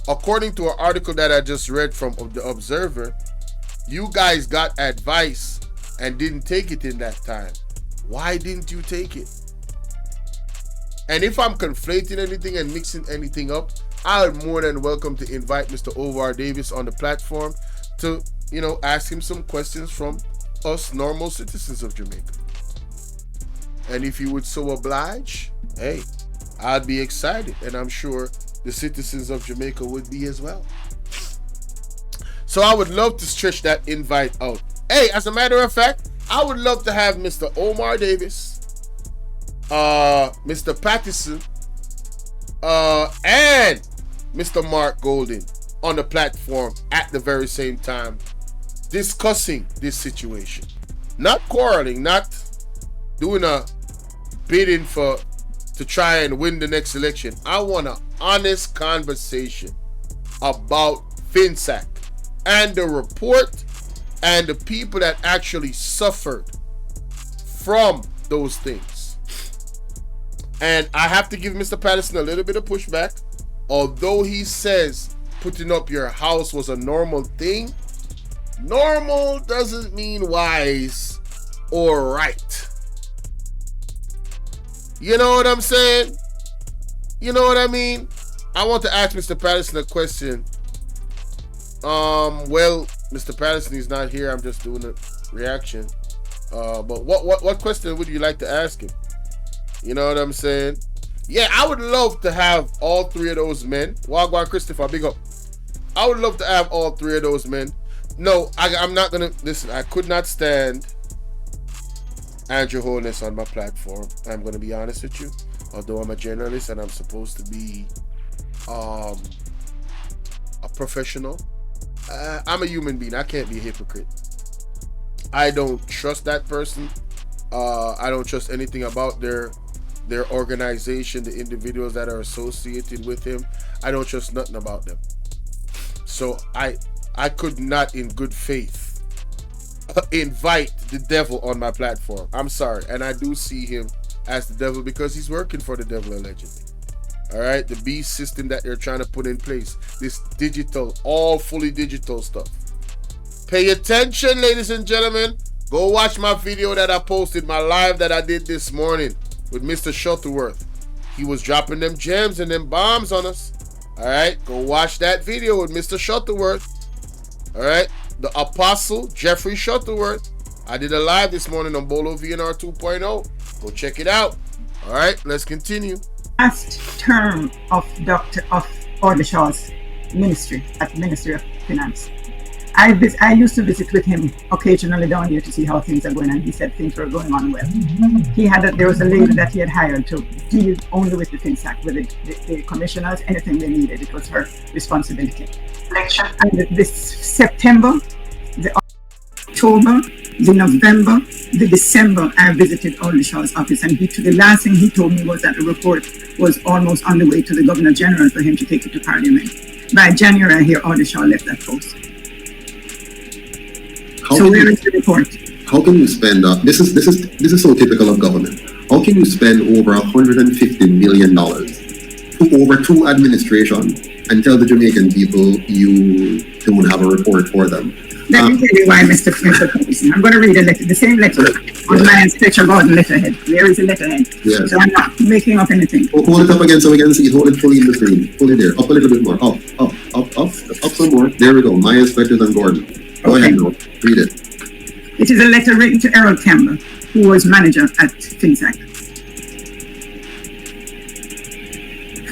According to an article that I just read from the Observer, you guys got advice and didn't take it in that time. Why didn't you take it? And if I'm conflating anything and mixing anything up, I'm more than welcome to invite Mr. Omar Davis on the platform to, ask him some questions from us normal citizens of Jamaica. And if you would so oblige, hey, I'd be excited, and I'm sure the citizens of Jamaica would be as well. So I would love to stretch that invite out. Hey, as a matter of fact, I would love to have Mr. Omar Davis, Mr. Patterson, and Mr. Mark Golden on the platform at the very same time, discussing this situation. Not quarreling, not doing a bidding to try and win the next election. I want an honest conversation about Finsac and the report and the people that actually suffered from those things. And I have to give Mr. Patterson a little bit of pushback. Although he says putting up your house was a normal thing, normal doesn't mean wise or right. You know what I'm saying? You know what I mean? I want to ask Mr. Patterson a question. Well, Mr. Patterson is not here. I'm just doing a reaction. But what question would you like to ask him? You know what I'm saying? Yeah, I would love to have all three of those men. Wagwan Christopher, big up. I would love to have all three of those men. No, I'm not gonna listen. I could not stand Andrew Holness on my platform. I'm gonna be honest with you. Although I'm a journalist and I'm supposed to be a professional, I'm a human being. I can't be a hypocrite. I don't trust that person. I don't trust anything about their organization, the individuals that are associated with him. I don't trust nothing about them. So I could not in good faith invite the devil on my platform. I'm sorry. And I do see him as the devil because he's working for the devil allegedly. All right, the beast system that they're trying to put in place, this digital, all fully digital stuff. Pay attention, ladies and gentlemen. Go watch my video that I posted, my live that I did this morning with Mr. Shuttleworth. He was dropping them gems and them bombs on us. All right, go watch that video with Mr. Shuttleworth. All right, the Apostle Jeffrey Shuttleworth. I did a live this morning on Bolo V&R 2.0. Go check it out. All right, let's continue. Last term of Dr. Ordeshaw's ministry at Ministry of Finance, I used to visit with him occasionally down here to see how things are going, and he said things were going on well. There was a lady that he had hired to deal only with the Finsac, with the commissioners, anything they needed. It was her responsibility. And this September, the October, the November, the December, I visited Ordeshaw's office, and the last thing he told me was that the report was almost on the way to the Governor General for him to take it to Parliament. By January, I hear Ordeshaw left that post. Where is the report? How can you spend? This is so typical of government. How can you spend over $150 million over two administrations and tell the Jamaican people you don't have a report for them? Let me tell you why, Mr. Patterson. I'm going to read a letter, the same letter on my Inspector Gordon letterhead. There is a letterhead. Yes. So I'm not making up anything. Hold it up again so we can see it. Hold it fully in the screen. Fully there. Up a little bit more. Up some more. There we go. My Inspectors and Gordon. Go ahead now. Read it. It is a letter written to Errol Campbell, who was manager at Finsac,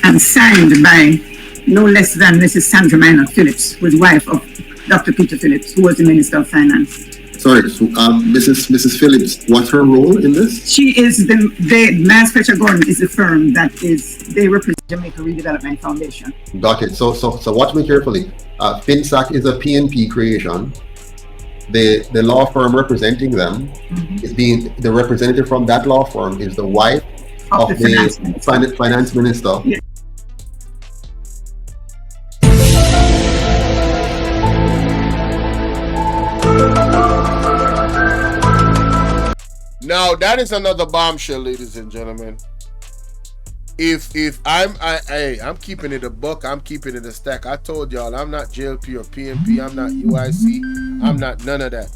and signed by no less than Mrs. Sandra Minor Phillips, who was wife of Dr. Peter Phillips, who was the Minister of Finance. Sorry, so, Mrs. Phillips, what's her role in this? She is the Miles Fletcher Gordon is the firm that they represent Jamaica Redevelopment Foundation. Got it. So watch me carefully. Finsac is a PNP creation. The law firm representing them is the representative from that law firm is the wife of the finance minister. Yeah. Now that is another bombshell, ladies and gentlemen. If I'm keeping it a buck, I'm keeping it a stack. I told y'all I'm not JLP or PNP, I'm not UIC, I'm not none of that.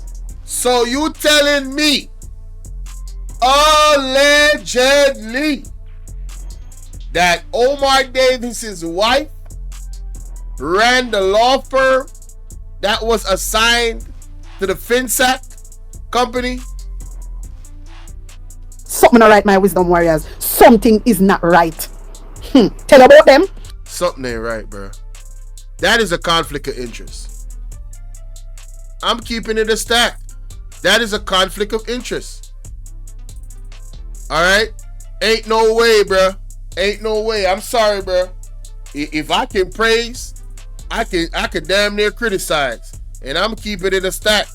So you telling me allegedly that Omar Davis's wife ran the law firm that was assigned to the Finsac company? Something not right, my wisdom warriors. Something is not right. Tell about them. Something ain't right, bro. That is a conflict of interest. I'm keeping it a stack. That is a conflict of interest. All right? Ain't no way, bro. Ain't no way. I'm sorry, bro. If I can praise, I could damn near criticize. And I'm keeping it a stack.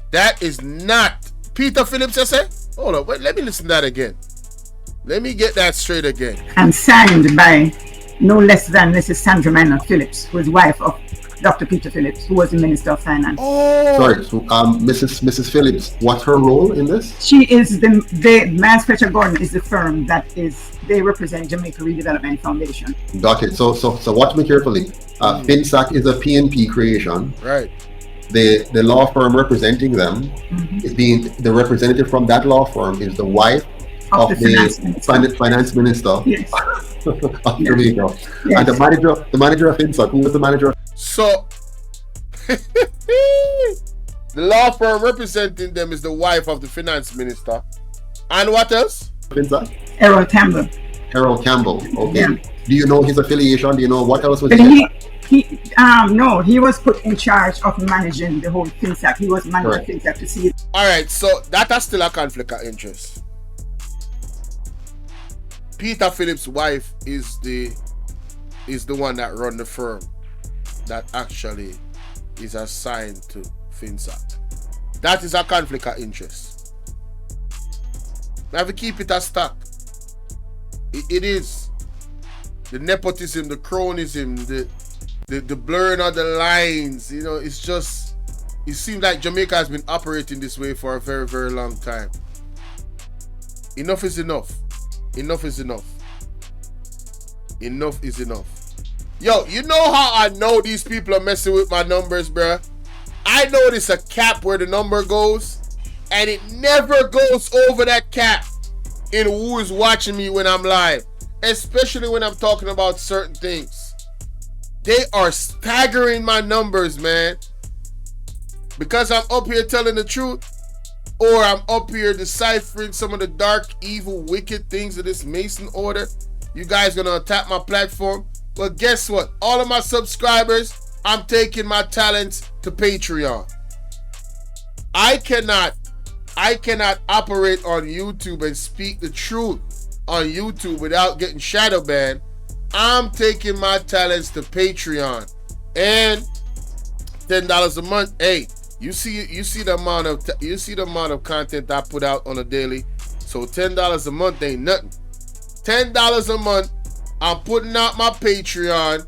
That is not Peter Phillips, I said? Hold on, wait, let me listen to that again. Let me get that straight again. And signed by no less than Mrs. Sandra Minor Phillips, who was wife of Dr. Peter Phillips, who was the Minister of Finance. Oh. Sorry, so Mrs. Phillips, what's her role in this? She is the Miles Fletcher Gordon is the firm that they represent Jamaica Redevelopment Foundation. Got it. So watch me carefully. Finsac is a PNP creation. Right. The law firm representing them is the representative from that law firm is the wife of the finance minister. Yes. of Jamaica. Yes. And the manager of Finsac, who was the manager? So the law firm representing them is the wife of the finance minister. And what else? Finsac? Errol Campbell. Errol Campbell. Okay. Yeah. Do you know his affiliation? Do you know what else was no, he was put in charge of managing the whole Finsac. He was managing Finsac to see it. All right, so that is still a conflict of interest. Peter Phillips' wife is the one that run the firm that actually is assigned to Finsac. That is a conflict of interest. We have to keep it as stuck. It is the nepotism, the cronism, the blurring of the lines. You know, it's just, it seems like Jamaica has been operating this way for a very, very long time. Enough is enough. Enough is enough. Enough is enough. Yo, you know how I know these people are messing with my numbers, bruh? I notice a cap where the number goes, and it never goes over that cap in who is watching me when I'm live, especially when I'm talking about certain things. They are staggering my numbers, man. Because I'm up here telling the truth, or I'm up here deciphering some of the dark, evil, wicked things of this Mason order. You guys gonna attack my platform? Well, guess what? All of my subscribers, I'm taking my talents to Patreon. I cannot operate on YouTube and speak the truth on YouTube without getting shadow banned. I'm taking my talents to Patreon, and $10 a month. Hey, you see the amount of content I put out on a daily. So $10 a month ain't nothing. $10 a month. I'm putting out my Patreon.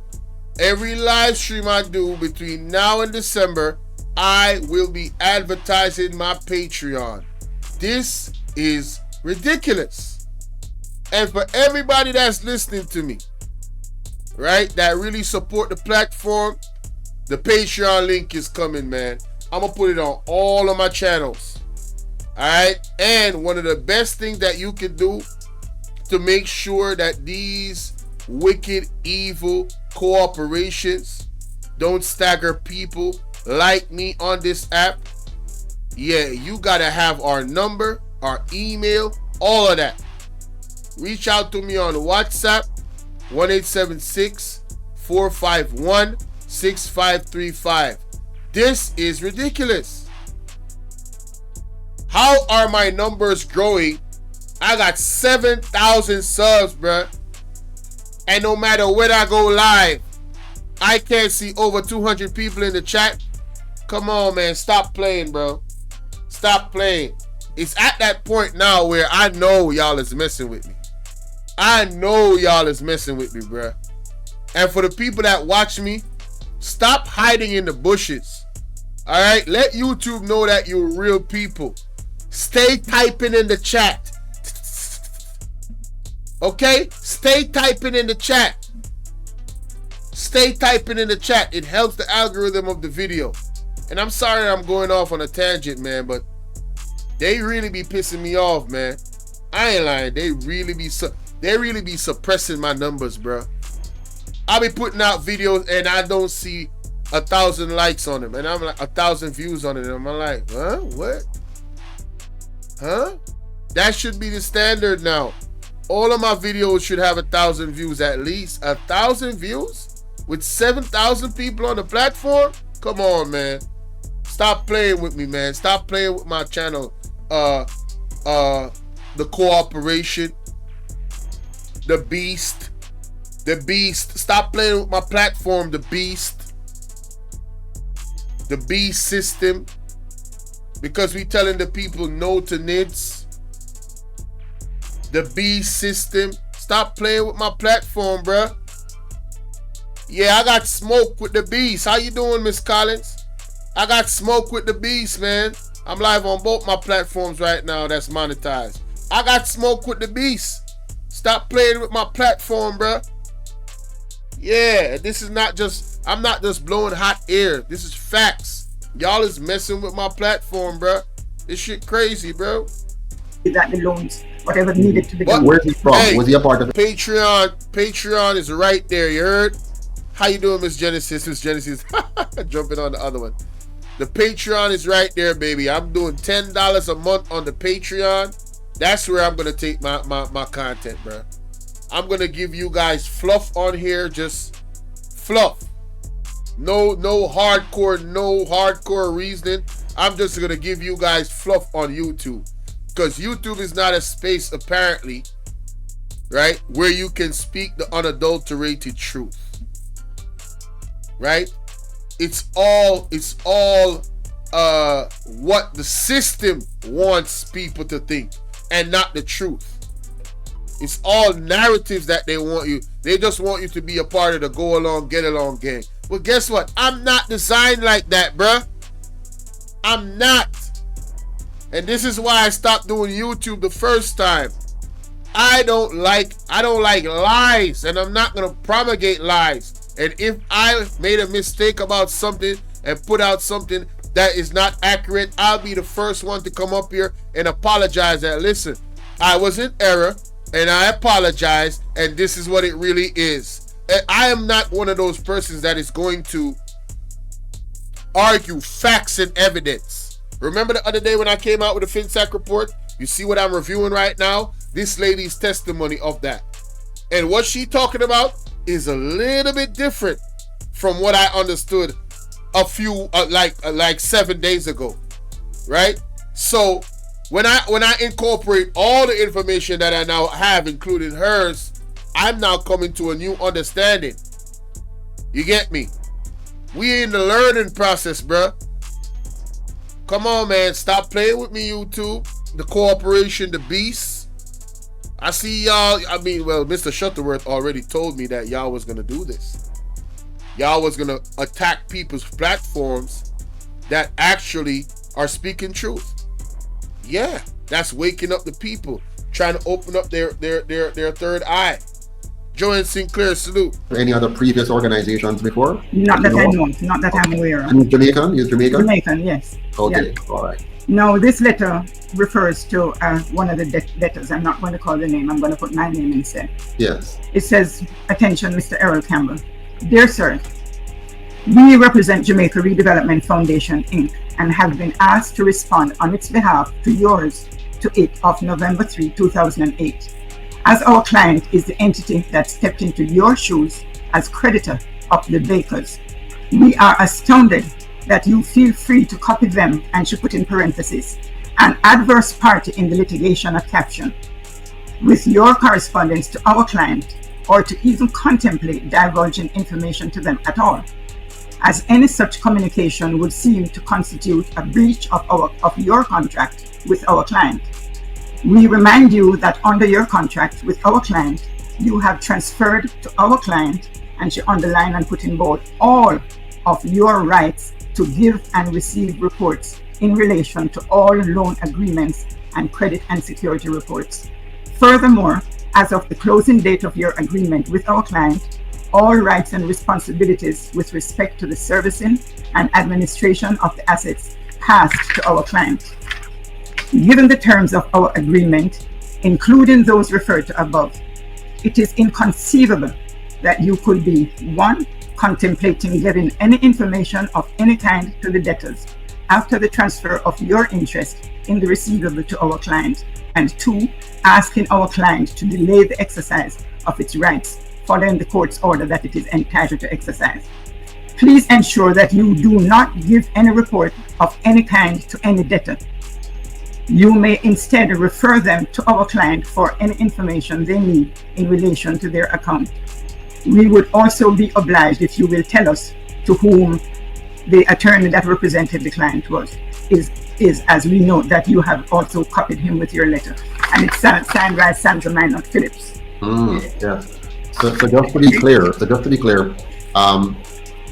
Every live stream I do between now and December, I will be advertising my Patreon. This is ridiculous. And for everybody that's listening to me, right, that really support the platform, the Patreon link is coming, man. I'm gonna put it on all of my channels. Alright? And one of the best things that you can do to make sure that these wicked, evil corporations don't stagger people like me on this app Yeah, you gotta have our number, our email, all of that. Reach out to me on WhatsApp, 1-876-451-6535. This is ridiculous. How are my numbers growing? I got 7,000 subs, bruh. And no matter when I go live, I can't see over 200 people in the chat. Come on, man. Stop playing, bro. Stop playing. It's at that point now where I know y'all is messing with me. I know y'all is messing with me, bruh. And for the people that watch me, stop hiding in the bushes. All right? Let YouTube know that you're real people. Stay typing in the chat. Okay? Stay typing in the chat. Stay typing in the chat. It helps the algorithm of the video. And I'm sorry I'm going off on a tangent, man, but they really be pissing me off, man. I ain't lying. They really be suppressing my numbers, bro. I'll be putting out videos and I don't see 1,000 likes on them, and I'm like 1,000 views on it. And I'm like, huh? What? Huh? That should be the standard now. All of my videos should have 1,000 views at least. 1,000 views with 7,000 people on the platform? Come on, man. Stop playing with me, man. Stop playing with my channel. The cooperation. The beast. The beast. Stop playing with my platform, the beast. The beast system. Because we telling the people no to NIDS. The beast system. Stop playing with my platform, bruh. Yeah, I got smoke with the beast. How you doing, Miss Collins? I got smoke with the beast, man. I'm live on both my platforms right now that's monetized. I got smoke with the beast. Stop playing with my platform, bruh. Yeah, this is not just, I'm not just blowing hot air. This is facts. Y'all is messing with my platform, bruh. This shit crazy, bro. That the loans, whatever needed to be done. Where's he from? Hey, was he a part of it? Patreon is right there, you heard? How you doing, Miss Genesis? Miss Genesis jumping on the other one. The Patreon is right there, baby. I'm doing $10 a month on the Patreon. That's where I'm gonna take my content, bro. I'm gonna give you guys fluff on here, just fluff. No hardcore reasoning. I'm just gonna give you guys fluff on YouTube. Because YouTube is not a space, apparently, right, where you can speak the unadulterated truth. Right? It's all what the system wants people to think and not the truth. It's all narratives that they want you. They just want you to be a part of the go along, get along gang. Well, guess what? I'm not designed like that, bruh. I'm not. And this is why I stopped doing YouTube the first time. I don't like lies, and I'm not gonna promulgate lies. And if I made a mistake about something and put out something that is not accurate, I'll be the first one to come up here and apologize that, listen, I was in error and I apologize, and this is what it really is. And I am not one of those persons that is going to argue facts and evidence. Remember the other day when I came out with the Finsac report? You see what I'm reviewing right now? This lady's testimony of that. And what she talking about is a little bit different from what I understood a few, like 7 days ago, right? So when I incorporate all the information that I now have, including hers, I'm now coming to a new understanding. You get me? We in the learning process, bruh. Come on, man. Stop playing with me, YouTube. The cooperation, the beast. I see y'all. I mean, well, Mr. Shuttleworth already told me that y'all was going to do this. Y'all was going to attack people's platforms that actually are speaking truth. Yeah, that's waking up the people. Trying to open up their third eye. Joanne Sinclair, salute. Any other previous organizations before? Not that I know. Not that I'm aware of. And Jamaican? Is Jamaican? Jamaican, yes. Okay, yes. All right. No, this letter refers to one of the debtors. I'm not going to call the name. I'm going to put my name instead. Yes. It says, attention, Mr. Errol Campbell. Dear sir, We represent Jamaica Redevelopment Foundation, Inc., and have been asked to respond on its behalf to yours to it of November 3, 2008. As our client is the entity that stepped into your shoes as creditor of the Bakers, we are astounded that you feel free to copy them, and should put in parentheses, an adverse party in the litigation of caption, with your correspondence to our client, or to even contemplate divulging information to them at all, as any such communication would seem to constitute a breach of your contract with our client. We remind you that under your contract with our client, you have transferred to our client, and should underline and put in bold, all of your rights to give and receive reports in relation to all loan agreements and credit and security reports. Furthermore, as of the closing date of your agreement with our client, all rights and responsibilities with respect to the servicing and administration of the assets passed to our client. Given the terms of our agreement, including those referred to above, it is inconceivable that you could be, 1, contemplating giving any information of any kind to the debtors after the transfer of your interest in the receivable to our client, and 2, asking our client to delay the exercise of its rights following the court's order that it is entitled to exercise. Please ensure that you do not give any report of any kind to any debtor. You may instead refer them to our client for any information they need in relation to their account. We would also be obliged if you will tell us to whom the attorney that represented the client was, is as we know that you have also copied him with your letter, and it's signed by Sandra Minor Phillips. Yes. So just to be clear,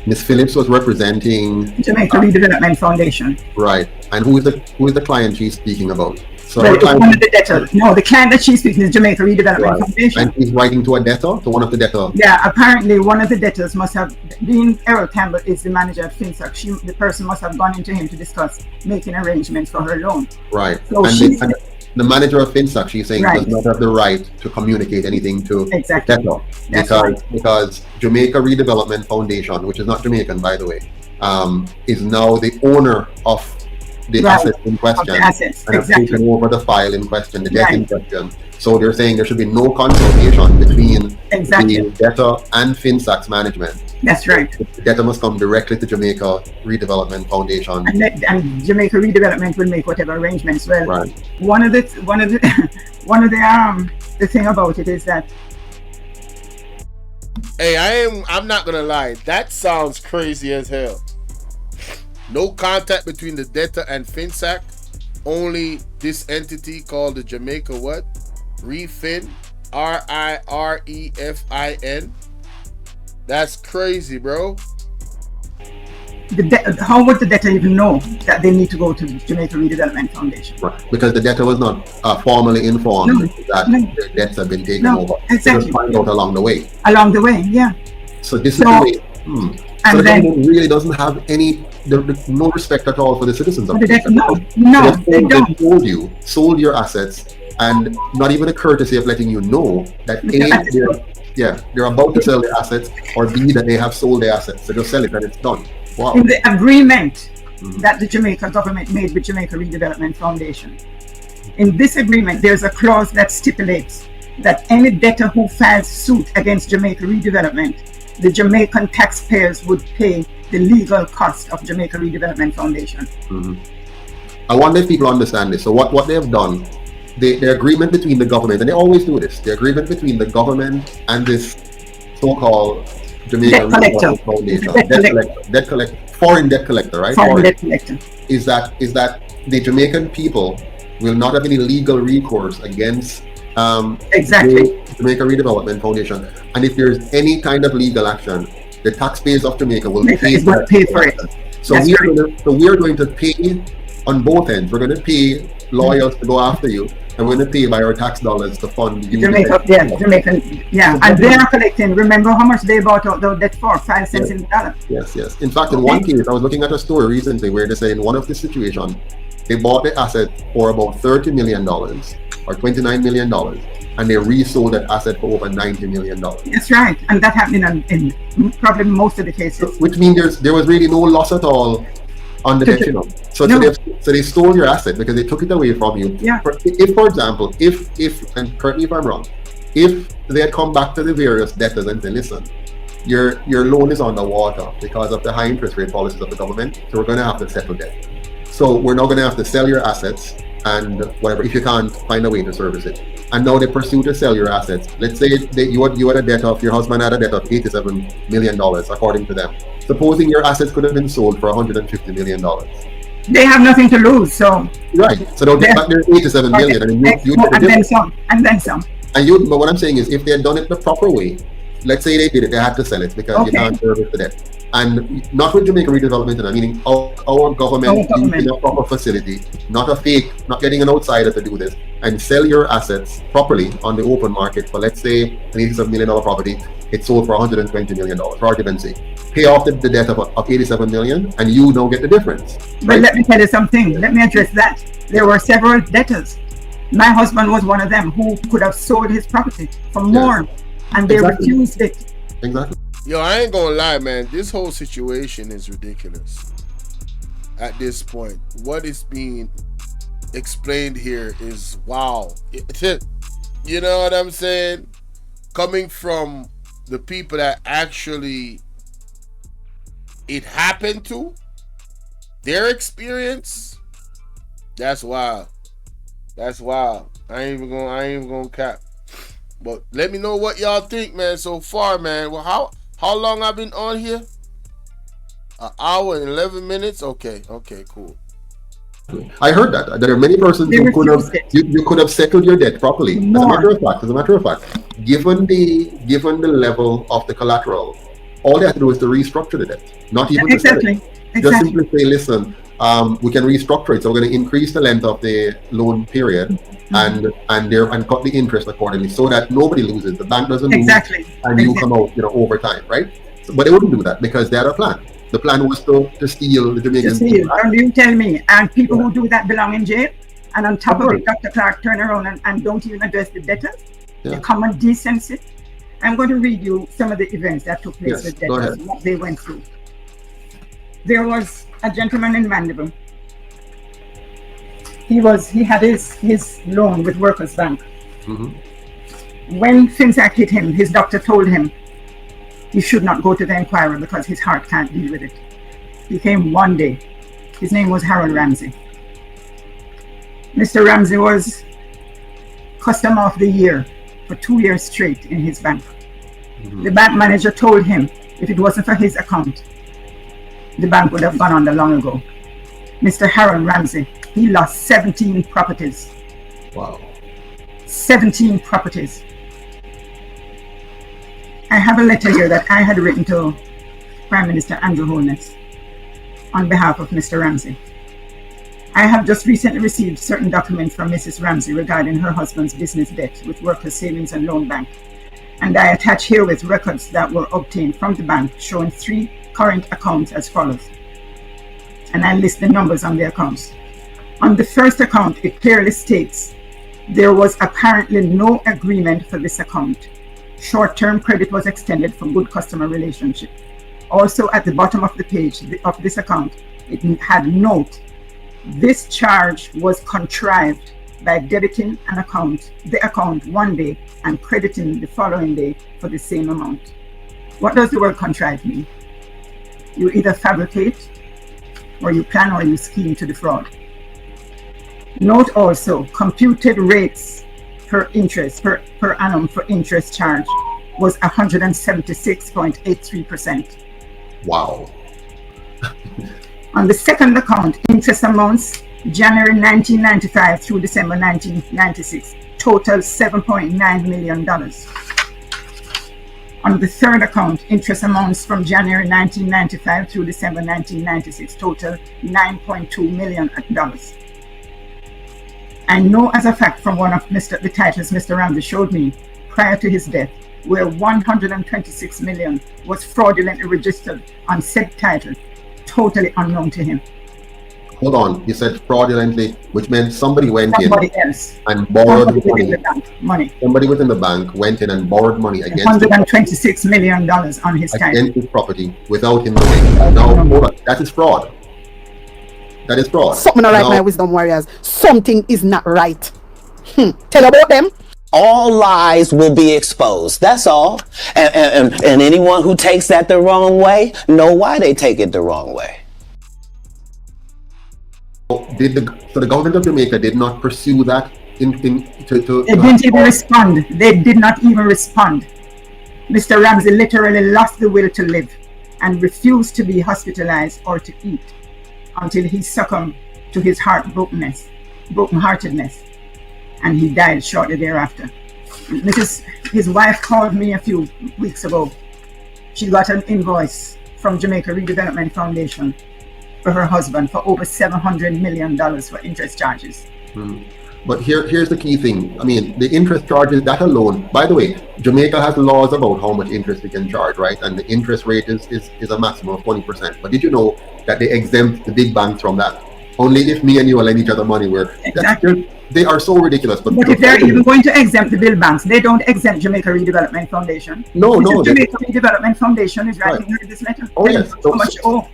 Ms. Phillips was representing Jamaica Redevelopment Foundation. Right. And who is the client she's speaking about? So well, it's one of the debtors. No, the client that she's speaking is Jamaica Redevelopment Foundation. And he's writing to a debtor, to one of the debtors. Yeah, apparently one of the debtors must have been, Errol Campbell is the manager at Finsac. The person must have gone into him to discuss making arrangements for her loan. Right. So and the manager of Finsac, she's saying, does not have the right to communicate anything to the debtor. Because Jamaica Redevelopment Foundation, which is not Jamaican, by the way, is now the owner of the assets in question, and have taken over the file in question, the debt in question. So they're saying there should be no consultation between the debtor and Finsac's management. That's right. The debtor must come directly to Jamaica Redevelopment Foundation, and Jamaica Redevelopment will make whatever arrangements. Well, one of the thing about it is that, hey, I'm not gonna lie, that sounds crazy as hell. No contact between the debtor and Finsac, only this entity called the Jamaica what? Refin, RIREFIN. That's crazy, bro. How would the debtor even know that they need to go to the Jamaica Redevelopment Foundation? Right. Because the debtor was not formally informed that the debts have been taken over. Exactly. They just find out along the way. Along the way, yeah. So this is the way. So the government really doesn't have no respect at all for the citizens of the No, they don't. They sold your assets, and not even a courtesy of letting you know that they're about to sell the assets, or B, that they have sold the assets. They just sell it and it's done. Wow. In the agreement that the Jamaica government made with Jamaica Redevelopment Foundation, in this agreement, there's a clause that stipulates that any debtor who files suit against Jamaica Redevelopment, the Jamaican taxpayers would pay the legal cost of Jamaica Redevelopment Foundation. I wonder if people understand this. So what they have done, the agreement between the government, and they always do this, the agreement between the government and this so-called Jamaica Redevelopment Foundation, foreign debt collector, right? Foreign debt collector. Is that the Jamaican people will not have any legal recourse against the Jamaica Redevelopment Foundation, and if there's any kind of legal action, the taxpayers of Jamaica will pay for it. So we're going to pay on both ends. We're going to pay lawyers to go after you, and we're going to pay by our tax dollars to fund you. Jamaican, and they are collecting. Remember how much they bought out the debt for? 5 cents in the dollar. Yes. In fact, in one case, I was looking at a story recently where they say in one of the situations, they bought the asset for about $30 million, or $29 million, and they resold that asset for over $90 million. That's right, and that happened in probably most of the cases. Which means there was really no loss at all on the debt, you know. So they stole your asset because they took it away from you. Yeah. If, for example, if and correct me if I'm wrong, if they had come back to the various debtors and said, listen, your loan is underwater because of the high interest rate policies of the government, so we're going to have to settle debt. So we're not going to have to sell your assets and whatever if you can't find a way to service it. And now they pursue to sell your assets. Let's say you had a debt of, your husband had a debt of $87 million, according to them. Supposing your assets could have been sold for $150 million. They have nothing to lose, so. Right. So they'll get back their $87 million, and you and then some, and then some. But what I'm saying is, if they had done it the proper way, let's say they did it, they had to sell it because you can't service the debt. And not with Jamaica Redevelopment, meaning our government using a proper facility, not a fake, not getting an outsider to do this, and sell your assets properly on the open market for, let's say, an $87 million property, it's sold for $120 million, for argument's sake. Pay off the debt of $87 million, and you don't get the difference. But right? let me tell you something. Let me address that. There were several debtors. My husband was one of them who could have sold his property for more, and they refused it. Exactly. Yo, I ain't gonna lie, man. This whole situation is ridiculous. At this point, what is being explained here is wow. You know what I'm saying? Coming from the people that actually it happened to, their experience, that's wild. That's wild. I ain't even gonna cap. But let me know what y'all think, man, so far, man. Well, how long I've been on here? An hour and 11 minutes? Okay, cool. I heard that. There are many persons who could have you could have settled your debt properly. As a matter of fact, given the level of the collateral, all they have to do is to restructure the debt. Not even Just simply say, listen, we can restructure it. So we're going to increase the length of the loan period and cut the interest accordingly, so that nobody loses. The bank doesn't lose, and you come out, over time, right? So, but they wouldn't do that because they had a plan. The plan was to steal the Jamaicans. And you tell me, and people who do that belong in jail, and on top of it, Dr. Clark turn around and don't even address the debtors, the common decency. I'm going to read you some of the events that took place with debtors, what they went through. There was a gentleman in Mandeville. He had his loan with Workers Bank. When Finsac hit him, his doctor told him he should not go to the inquiry because his heart can't deal with it. He came one day. His name was Harold Ramsey. Mr. Ramsey was customer of the year for 2 years straight in his bank. The bank manager told him if it wasn't for his account, the bank would have gone under long ago. Mr. Harold Ramsey, he lost 17 properties. Wow. 17 properties. I have a letter here that I had written to Prime Minister Andrew Holness on behalf of Mr. Ramsey. I have just recently received certain documents from Mrs. Ramsey regarding her husband's business debt with Workers Savings and Loan Bank, and I attach herewith records that were obtained from the bank showing 3 current accounts as follows. And I list the numbers on the accounts. On the first account, it clearly states there was apparently no agreement for this account. Short-term credit was extended for good customer relationship. Also, at the bottom of the page of this account, it had note, this charge was contrived by debiting the account one day and crediting the following day for the same amount. What does the word contrive mean? You either fabricate, or you plan, or you scheme to defraud. Note also, computed rates per annum for interest charge was 176.83%. Wow. On the second account, interest amounts January 1995 through December 1996 total $7.9 million. On the third account, interest amounts from January 1995 through December 1996 total $9.2 million. I know as a fact from one of the titles Mr. Ramsey showed me prior to his death, where $126 million was fraudulently registered on said title, totally unknown to him. hold on. You said fraudulently, which meant somebody went Somebody else. and borrowed Somebody within money. the bank, money. Somebody within the bank went in and borrowed money against $126 million on his time. against his property without him knowing. Now, hold on. That is fraud. That is fraud. Something not right, Now- my wisdom warriors. Something is not right. Tell about them. All lies will be exposed. That's all. And anyone who takes that the wrong way, know why they take it the wrong way. So the government of Jamaica did not pursue that They didn't even respond. They did not even respond. Mr. Ramsey literally lost the will to live and refused to be hospitalized or to eat until he succumbed to his brokenheartedness, and he died shortly thereafter. His wife called me a few weeks ago. She got an invoice from Jamaica Redevelopment Foundation for her husband for over $700 million for interest charges. But here's the key thing. I mean, the interest charges, that alone, by the way, Jamaica has laws about how much interest we can charge, right? And the interest rate is a maximum of 20%. But did you know that they exempt the big banks from that? Only if me and you lend each other money, they are so ridiculous. But if they're even going to exempt the bill banks, they don't exempt Jamaica Redevelopment Foundation. No. Jamaica Redevelopment Foundation is writing her this letter. Oh, yes. How much you owe.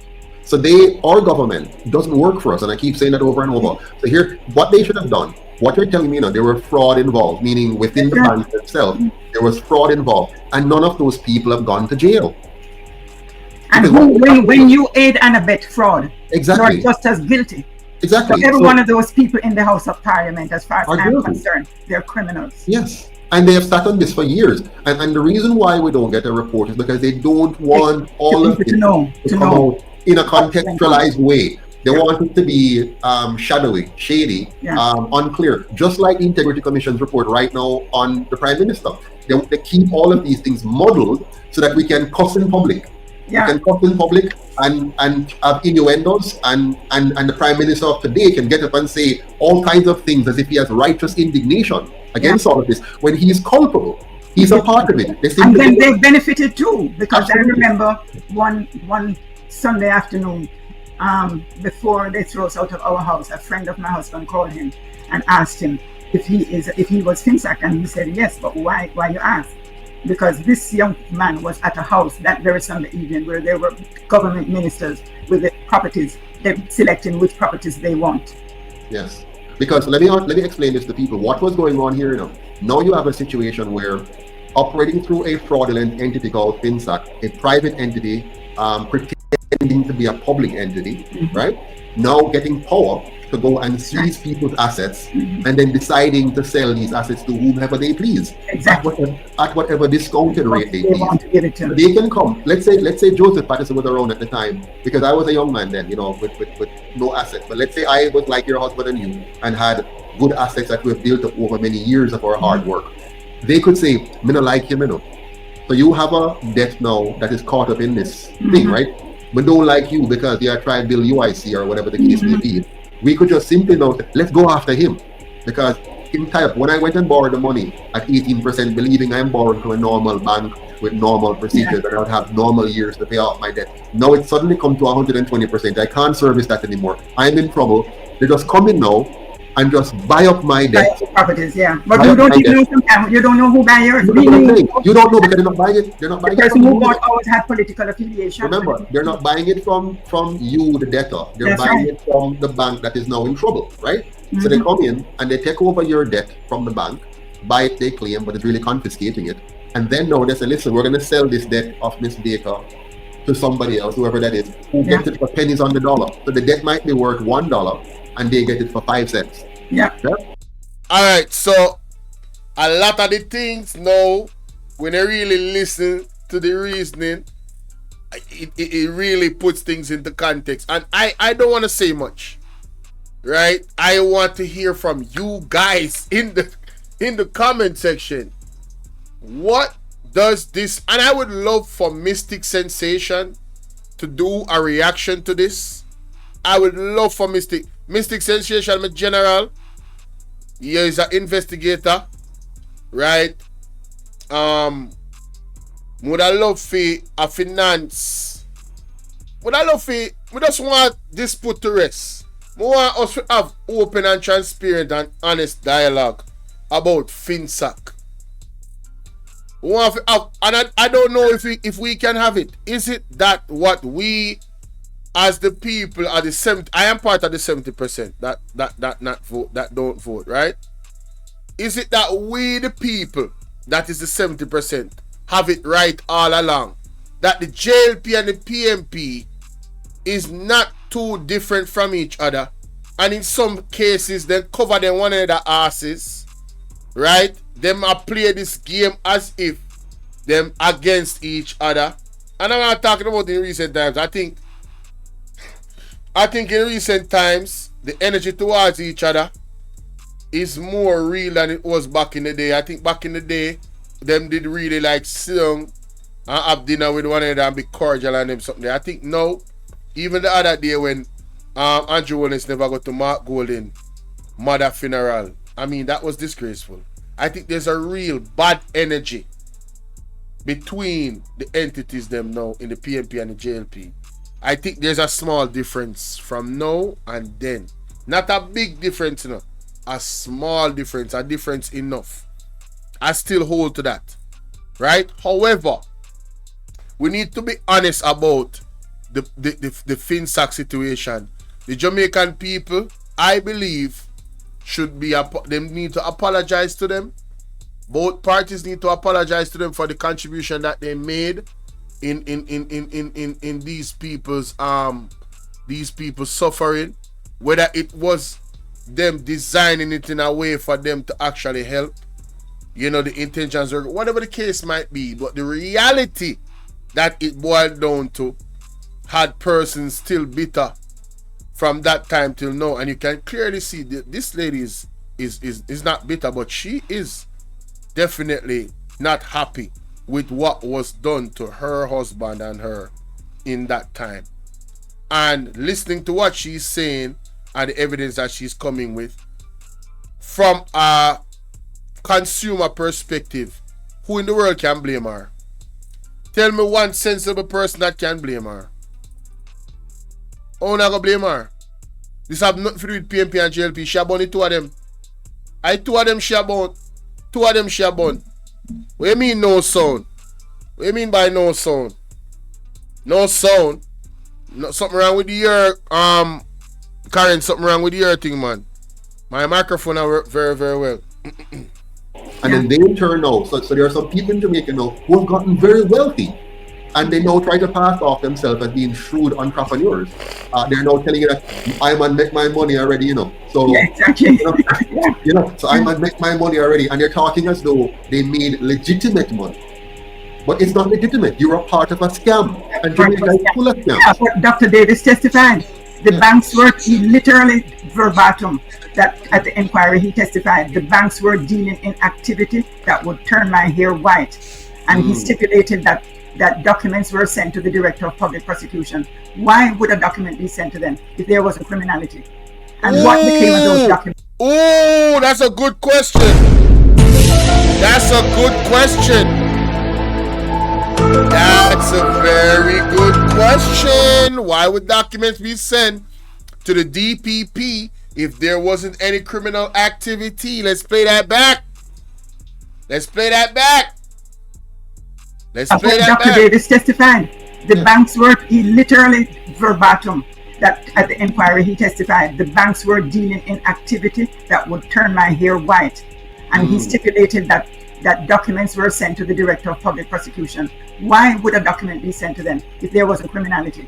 So our government doesn't work for us, and I keep saying that over and over. So here, what they should have done, what you're telling me now, there were fraud involved, meaning within the bank itself, there was fraud involved, and none of those people have gone to jail. And when you aid and abet fraud, exactly, you're just as guilty. Exactly. So every one of those people in the House of Parliament, as far as I'm concerned, they're criminals. Yes. And they have sat on this for years. And the reason why we don't get a report is because they don't want all of it to come out in a contextualized way. They want it to be shadowy, shady, unclear. Just like the Integrity Commission's report right now on the Prime Minister. They keep all of these things muddled so that we can cuss in public. We can cuss in public and have innuendos, and the Prime Minister of today can get up and say all kinds of things as if he has righteous indignation against all of this, when he is culpable. He's a part of it. And then they benefited too, because I remember one Sunday afternoon, before they threw us out of our house, a friend of my husband called him and asked him if he was Finsac, and he said yes. But why you ask? Because this young man was at a house that very Sunday evening where there were government ministers with the properties, they're selecting which properties they want. Yes, because let me explain this to people. What was going on here now? Now you have a situation where operating through a fraudulent entity called Finsac, a private entity, pretending to be a public entity, right? Now getting power to go and seize people's assets and then deciding to sell these assets to whomever they please, at whatever discounted rate they please. They can come. Let's say Joseph Patterson was around at the time, because I was a young man then, with no assets. But let's say I was like your husband and you and had good assets that we've built up over many years of our hard work. They could say, "Me no like you, me no." So you have a debt now that is caught up in this thing, right? We don't like you because they are trying to build UIC or whatever the case may be. We could just simply know, let's go after him, because when I went and borrowed the money at 18%, believing I'm borrowing from a normal bank with normal procedures and I would have normal years to pay off my debt. Now it's suddenly come to 120%. I can't service that anymore. I'm in trouble. They just come in now and just buy up my debt. Properties, but you don't even know sometimes. You don't know who buy yours. You don't know because they're not buying it. They're not buying the person who bought always had political affiliation. Remember, they're not buying it from you, the debtor. They're buying it from the bank that is now in trouble, right? So they come in and they take over your debt from the bank, buy it, they claim, but it's really confiscating it. And then now they say, listen, we're going to sell this debt of Miss Baker to somebody else, whoever that is, who gets it for pennies on the dollar. So the debt might be worth $1 and they get it for 5 cents. All right, so a lot of the things now, when I really listen to the reasoning, it really puts things into context. And I don't want to say much, right? I want to hear from you guys in the comment section. What does this, and I would love for Mystic Sensation to do a reaction to this. I would love for Mystic Sensation, my general. He is an investigator, right? Would I love for a finance? Would I love for? We just want this put to rest. I want us to have open and transparent and honest dialogue about Finsac. We want to have, and I don't know if we can have it. Is it that what we as the people are the 70? I am part of the 70% that not vote, that don't vote, right? Is it that we the people, that is the 70%, have it right all along? That the JLP and the PMP is not too different from each other, and in some cases they cover them one another asses, right? Them are play this game as if them against each other. And I'm not talking about in recent times. I think in recent times the energy towards each other is more real than it was back in the day. I think back in the day them did really like sit down and have dinner with one another and be cordial and them something. I think now, even the other day when Andrew Willis never got to Mark Golden mother funeral, I mean, that was disgraceful. I think there's a real bad energy between the entities them now in the PMP and the JLP. I think there's a small difference from now and then. Not a big difference, you know. A small difference, a difference enough. I still hold to that. Right? However, we need to be honest about the Finsac situation. The Jamaican people, I believe, should be them need to apologize to them. Both parties need to apologize to them for the contribution that they made in these people's suffering. Whether it was them designing it in a way for them to actually help, you know, the intentions or whatever the case might be, but the reality that it boiled down to had persons still bitter from that time till now. And you can clearly see that this lady is not bitter, but she is definitely not happy with what was done to her husband and her in that time. And listening to what she's saying and the evidence that she's coming with, from a consumer perspective, who in the world can blame her? Tell me one sensible person that can blame her. Oh, not gonna blame her. This have nothing to do with PMP and JLP. She abon the two of them. Two of them she abon. Two of them she abon. What you mean no sound? What you mean by no sound? No sound? No, something wrong with the ear, Karen, something wrong with the ear thing, man. My microphone work very, very well. And then they turn out. So there are some people in Jamaica now who have gotten very wealthy, and they now try to pass off themselves as being shrewd entrepreneurs. They're now telling you that I might make my money already, you know. So yeah, exactly. So I might make my money already, and they're talking as though they made legitimate money. But it's not legitimate. You're a part of a scam, and Jamaica is full of scams. Yeah, but Dr. Davis testified. The banks were literally verbatim. That at the inquiry he testified, the banks were dealing in activity that would turn my hair white, and he stipulated that documents were sent to the Director of Public Prosecution. Why would a document be sent to them if there wasn't criminality? And what became of those documents? Oh, that's a good question. That's a good question. That's a very good question. Why would documents be sent to the DPP if there wasn't any criminal activity? Let's play that back. Let's play that back. Let's play that Dr. back. Davis testified. The banks were literally verbatim. That at the inquiry he testified, the banks were dealing in activity that would turn my hair white, and he stipulated that documents were sent to the Director of Public Prosecution. Why would a document be sent to them if there wasn't criminality?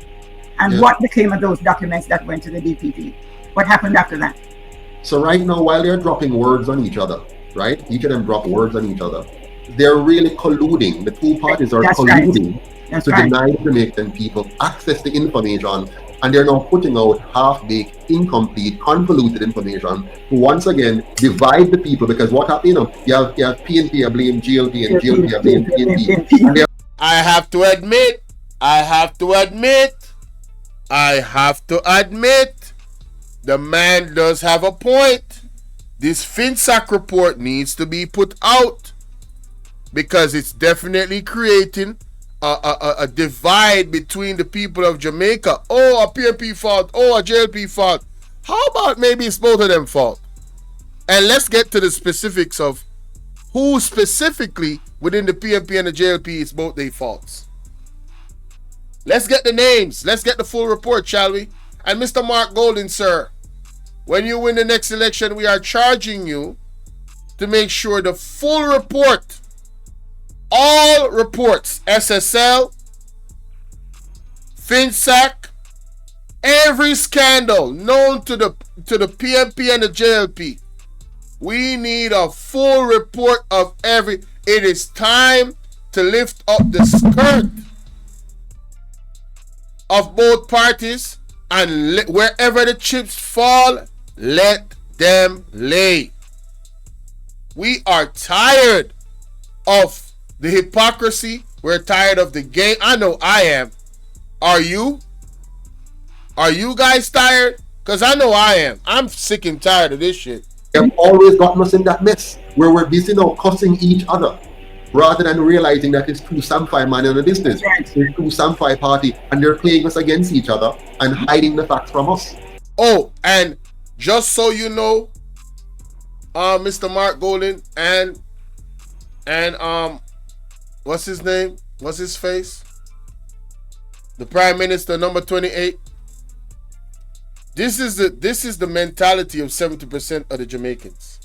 And what became of those documents that went to the DPP? What happened after that? So right now, while they're dropping words on each other, right? Each of them drop words on each other. They're really colluding. The two parties are colluding to deny the Jamaican people access to information, and they're now putting out half-baked, incomplete, convoluted information to once again divide the people. Because what happened, you have PNP blame GLP and GLP blame PNP. I have to admit, the man does have a point. This Finsac report needs to be put out because it's definitely creating a divide between the people of Jamaica. Oh, a PNP fault. Oh, a JLP fault. How about maybe it's both of them fault? And let's get to the specifics of who specifically within the PNP and the JLP is both their faults. Let's get the names. Let's get the full report, shall we? And Mr. Mark Golden, sir, when you win the next election, we are charging you to make sure the full report, all reports, SSL, Finsac, every scandal known to the PNP and the JLP. We need a full report of every. It is time to lift up the skirt of both parties, and wherever the chips fall, let them lay. We are tired of the hypocrisy. We're tired of the game. I know I am. Are you? Are you guys tired? Because I know I am. I'm sick and tired of this shit. They've always gotten us in that mess where we're busy now cussing each other rather than realizing that it's two Samphire man in the business. It's two Samphire party, and they're playing us against each other and hiding the facts from us. Oh, and just so you know, Mr. Mark Golden and what's his name? What's his face? The Prime Minister, number 28. This is the mentality of 70% of the Jamaicans.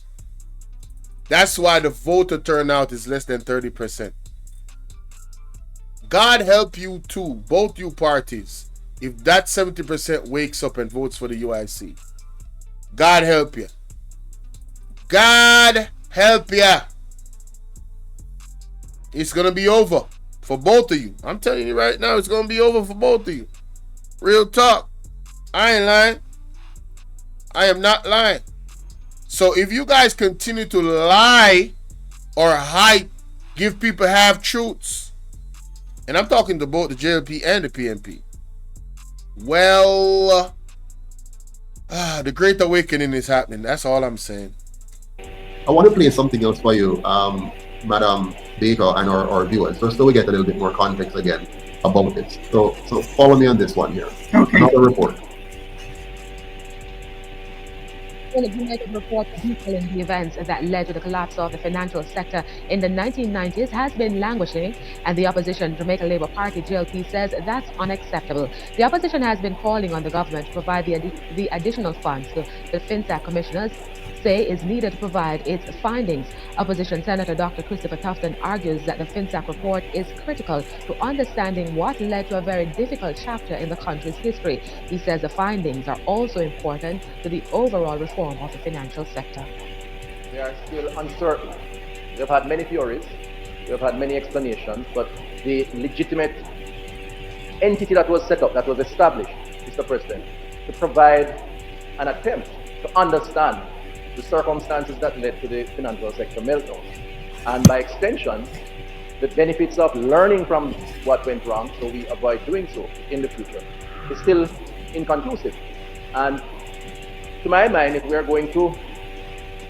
That's why the voter turnout is less than 30%. God help you too, both you parties, if that 70% wakes up and votes for the UIC. God help you. God help you. It's going to be over for both of you. I'm telling you right now, it's going to be over for both of you. Real talk. I ain't lying. I am not lying. So if you guys continue to lie or hype, give people half truths, and I'm talking to both the JLP and the PNP, well, the Great Awakening is happening. That's all I'm saying. I want to play something else for you, Madam Baker and our viewers, just so we get a little bit more context again about this. So follow me on this one here. Okay. Another report. The United report detailing the events that led to the collapse of the financial sector in the 1990s has been languishing, and the opposition Jamaica Labour Party JLP says that's unacceptable. The opposition has been calling on the government to provide the additional funds the Finsac commissioners say is needed to provide its findings. Opposition Senator Dr. Christopher Tufton argues that the Finsac report is critical to understanding what led to a very difficult chapter in the country's history. He says the findings are also important to the overall reform of the financial sector. They are still uncertain. We've had many theories, we've had many explanations, but the legitimate entity that was set up, that was established, Mr. President, to provide an attempt to understand the circumstances that led to the financial sector meltdown, and by extension, the benefits of learning from what went wrong so we avoid doing so in the future, is still inconclusive. And to my mind, if we are going to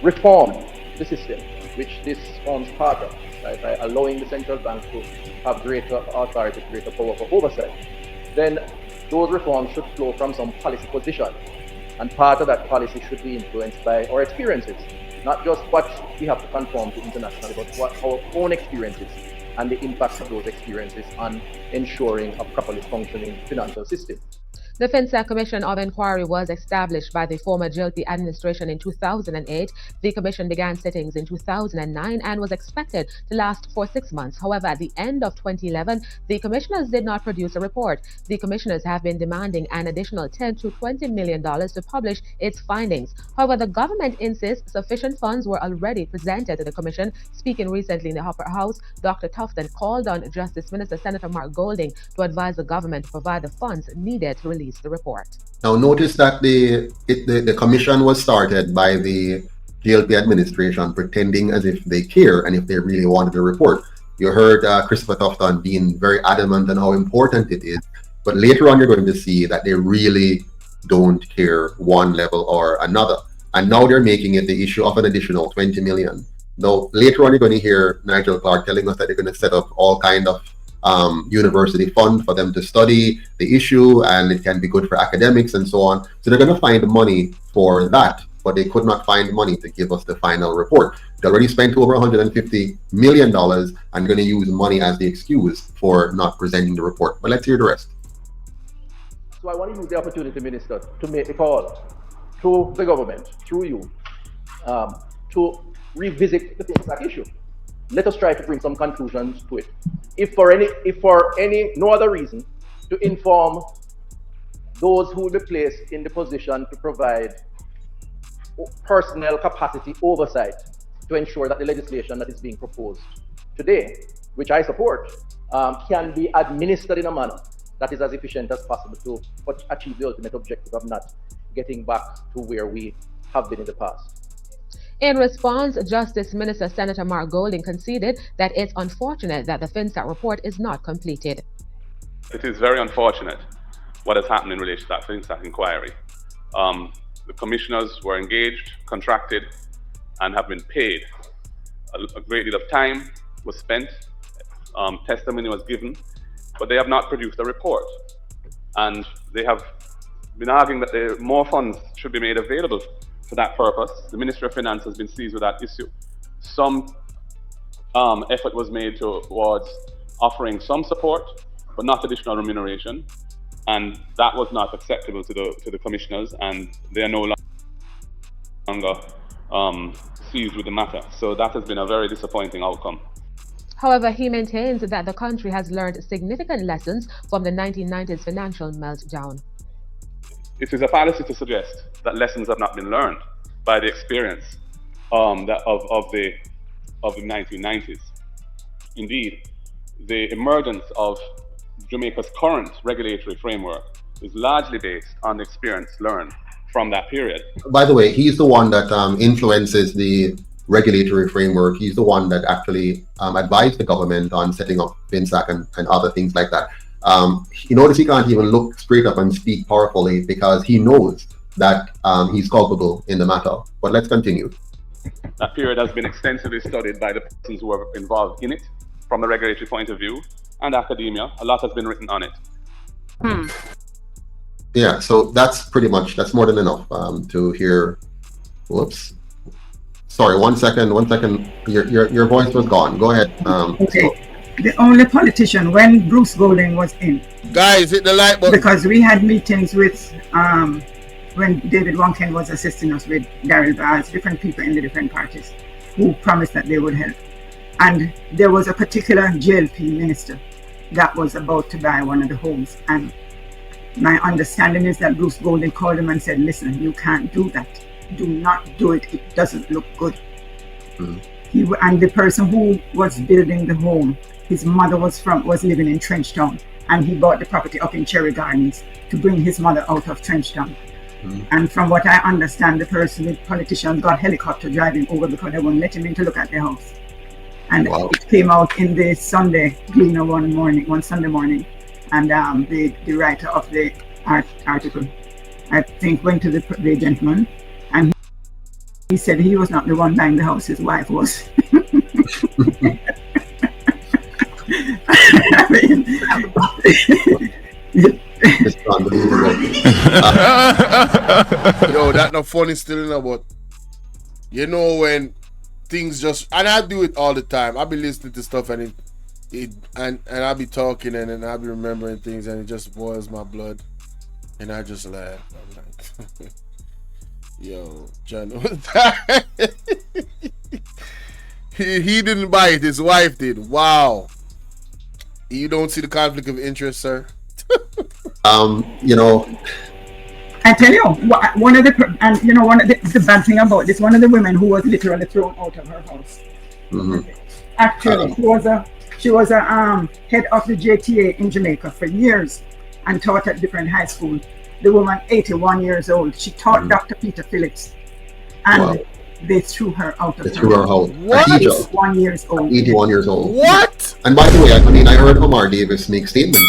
reform the system, which this forms part of, right, by allowing the central bank to have greater authority, greater power for oversight, then those reforms should flow from some policy position. And part of that policy should be influenced by our experiences, not just what we have to conform to internationally, but what our own experiences and the impact of those experiences on ensuring a properly functioning financial system. The Finsac Commission of Inquiry was established by the former JLP administration in 2008. The commission began sittings in 2009 and was expected to last for 6 months. However, at the end of 2011, the commissioners did not produce a report. The commissioners have been demanding an additional $10 to $20 million to publish its findings. However, the government insists sufficient funds were already presented to the commission. Speaking recently in the Upper House, Dr. Tufton called on Justice Minister Senator Mark Golding to advise the government to provide the funds needed to release the report. Now notice that the commission was started by the JLP administration pretending as if they care and if they really wanted the report. You heard Christopher Tufton being very adamant on how important it is, but later on you're going to see that they really don't care one level or another. And now they're making it the issue of an additional 20 million. Now later on you're going to hear Nigel Clark telling us that they're going to set up all kind of university fund for them to study the issue, and it can be good for academics and so on. So they're going to find money for that, but they could not find money to give us the final report. They already spent over $150 million and going to use money as the excuse for not presenting the report. But let's hear the rest. So I want to use the opportunity, Minister, to make a call to the government, through you, to revisit the Finsac issue. Let us try to bring some conclusions to it. If for any no other reason, to inform those who will be placed in the position to provide personnel capacity oversight to ensure that the legislation that is being proposed today, which I support, can be administered in a manner that is as efficient as possible to achieve the ultimate objective of not getting back to where we have been in the past. In response, Justice Minister Senator Mark Golding conceded that it's unfortunate that the Finsac report is not completed. It is very unfortunate what has happened in relation to that Finsac inquiry. The commissioners were engaged, contracted, and have been paid. A great deal of time was spent, testimony was given, but they have not produced a report. And they have been arguing that more funds should be made available for that purpose. The Ministry of Finance has been seized with that issue. Some effort was made towards offering some support, but not additional remuneration. And that was not acceptable to the commissioners, and they are no longer seized with the matter. So that has been a very disappointing outcome. However, he maintains that the country has learned significant lessons from the 1990s financial meltdown. It is a fallacy to suggest that lessons have not been learned by the experience of the 1990s. Indeed, the emergence of Jamaica's current regulatory framework is largely based on the experience learned from that period. By the way, he's the one that influences the regulatory framework. He's the one that actually advised the government on setting up Finsac and other things like that. You notice he can't even look straight up and speak powerfully because he knows that he's culpable in the matter. But let's continue. That period has been extensively studied by the persons who are involved in it from the regulatory point of view and academia. A lot has been written on it. Yeah, so that's more than enough to hear. Whoops. Sorry, one second. Your voice was gone. Go ahead. Okay. The only politician when Bruce Golding was in. Guys, hit the like button. Because we had meetings with when David Wonken was assisting us with Daryl Bars, different people in the different parties who promised that they would help. And there was a particular JLP minister that was about to buy one of the homes. And my understanding is that Bruce Golding called him and said, listen, you can't do that. Do not do it. It doesn't look good. And the person who was building the home, his mother was living in Trenchtown, and he bought the property up in Cherry Gardens to bring his mother out of Trenchtown. And from what I understand, the politicians got helicopter driving over because they wouldn't let him in to look at their house. And it came out in the Sunday Gleaner one Sunday morning, and the writer of the article, I think, went to the gentleman, and he said he was not the one buying the house, his wife was. I mean, it's unbelievable. Yo, that not funny still, but you know when things just, and I do it all the time. I'll be listening to stuff and and I'll be talking and then I'll be remembering things and it just boils my blood and I just laugh. I'm like, yo, John, he didn't buy it, his wife did. Wow. You don't see the conflict of interest, sir? You know, I tell you, one of the bad thing about this, one of the women who was literally thrown out of her house. Actually, she was a head of the JTA in Jamaica for years and taught at different high schools. The woman, 81 years old, she taught Dr. Peter Phillips, and they threw her out of her house. What? 81 years old. 81 years old. What? And by the way, I heard Omar Davis make statements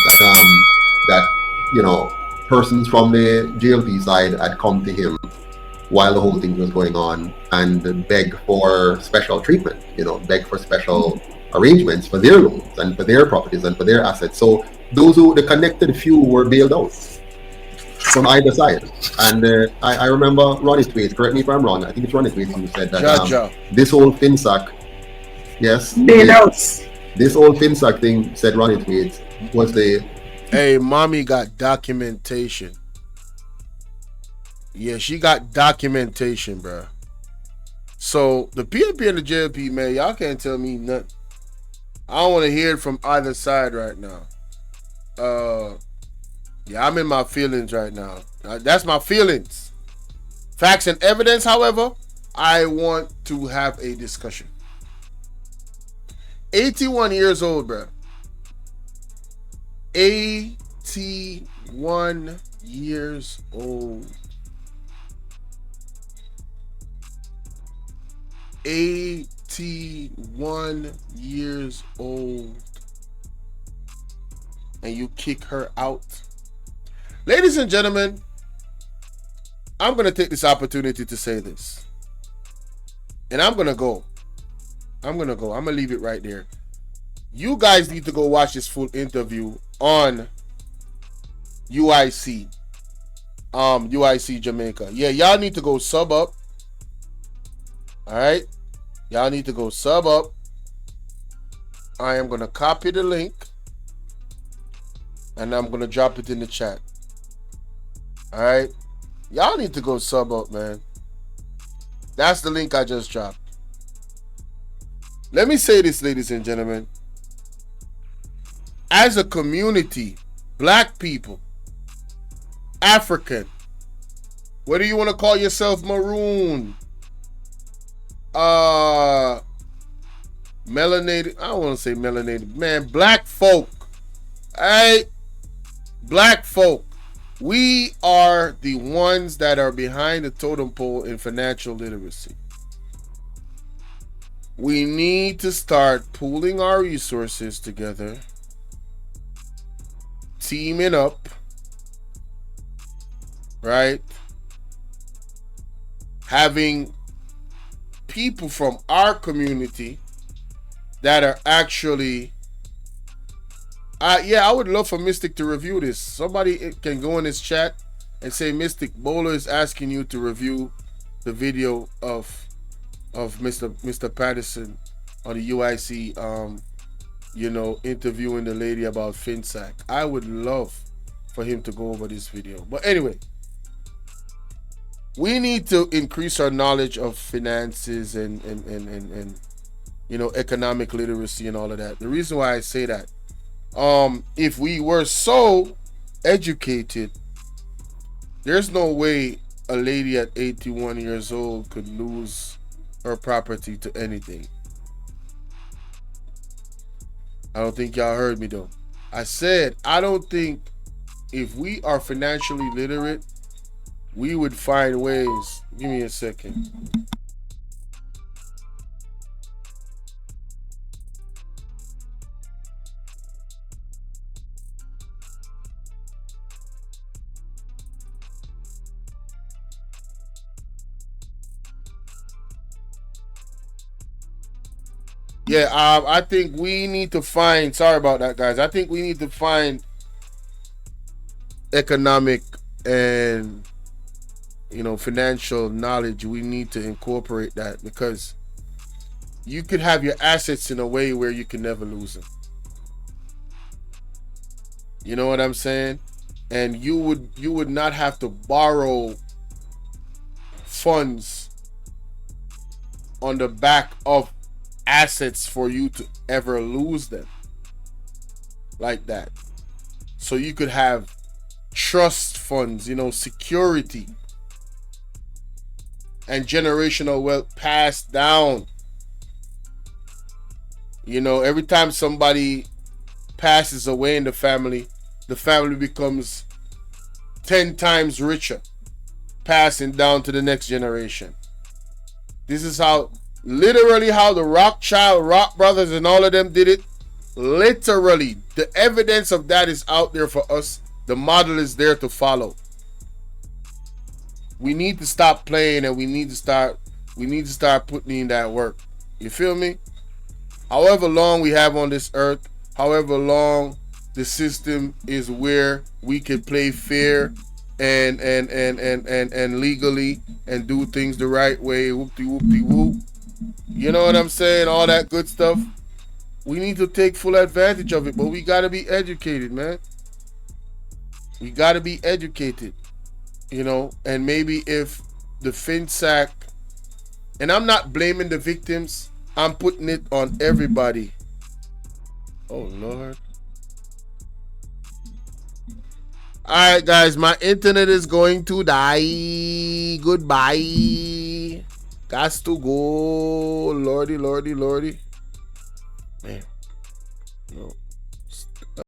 that you know, persons from the JLP side had come to him while the whole thing was going on and beg for special treatment, beg for special arrangements for their loans and for their properties and for their assets. So the connected few were bailed out from either side. And I remember Ronnie Thwaites, correct me if I'm wrong, I think it's Ronnie Thwaites who said that this whole Finsac, this whole Finsac thing, said Ronnie Thwaites, was the... Hey, mommy got documentation. Yeah, she got documentation, bro. So the PNP and the JLP, man, y'all can't tell me nothing. I don't want to hear it from either side right now. Yeah, I'm in my feelings right now. That's my feelings. Facts and evidence, however, I want to have a discussion. 81 years old, bro. 81 years old. 81 years old. And you kick her out. Ladies and gentlemen, I'm going to take this opportunity to say this. And I'm going to go. I'm going to leave it right there. You guys need to go watch this full interview on UIC. UIC Jamaica. Yeah, y'all need to go sub up. Alright? Y'all need to go sub up. I am going to copy the link. And I'm going to drop it in the chat. Alright? Y'all need to go sub up, man. That's the link I just dropped. Let me say this, ladies and gentlemen. As a community, black people, African, whether you want to call yourself maroon, melanated, I don't want to say melanated, man, black folk, alright? Black folk, we are the ones that are behind the totem pole in financial literacy. We need to start pooling our resources together, teaming up, right? Having people from our community that are actually I would love for Mystic to review this. Somebody can go in this chat and say, Mystic, Bolo is asking you to review the video of Mr. Patterson on the UIC interviewing the lady about Finsac. I would love for him to go over this video. But anyway, we need to increase our knowledge of finances and economic literacy and all of that. The reason why I say that, if we were so educated, there's no way a lady at 81 years old could lose her property to anything. I don't think y'all heard me though. I said, I don't think if we are financially literate, we would find ways. Give me a second. Yeah, I think we need to find, sorry about that, guys. I think we need to find economic and, financial knowledge. We need to incorporate that because you could have your assets in a way where you can never lose them. You know what I'm saying? And you would not have to borrow funds on the back of assets for you to ever lose them like that. So you could have trust funds, security and generational wealth passed down. Every time somebody passes away in the family becomes 10 times richer, passing down to the next generation. This is literally how the Rock Brothers and all of them did it. Literally, the evidence of that is out there for us. The model is there to follow. We need to stop playing and we need to start putting in that work. You feel me? however long we have on this earth, however long the system is where we can play fair and legally and do things the right way, whoop. You know what I'm saying? All that good stuff. We need to take full advantage of it, but we gotta be educated, man. We gotta be educated, you know. And maybe if the Finsac, and I'm not blaming the victims, I'm putting it on everybody. Oh Lord. Alright guys, my internet is going to die. Goodbye. Gots to go. Lordy. Man.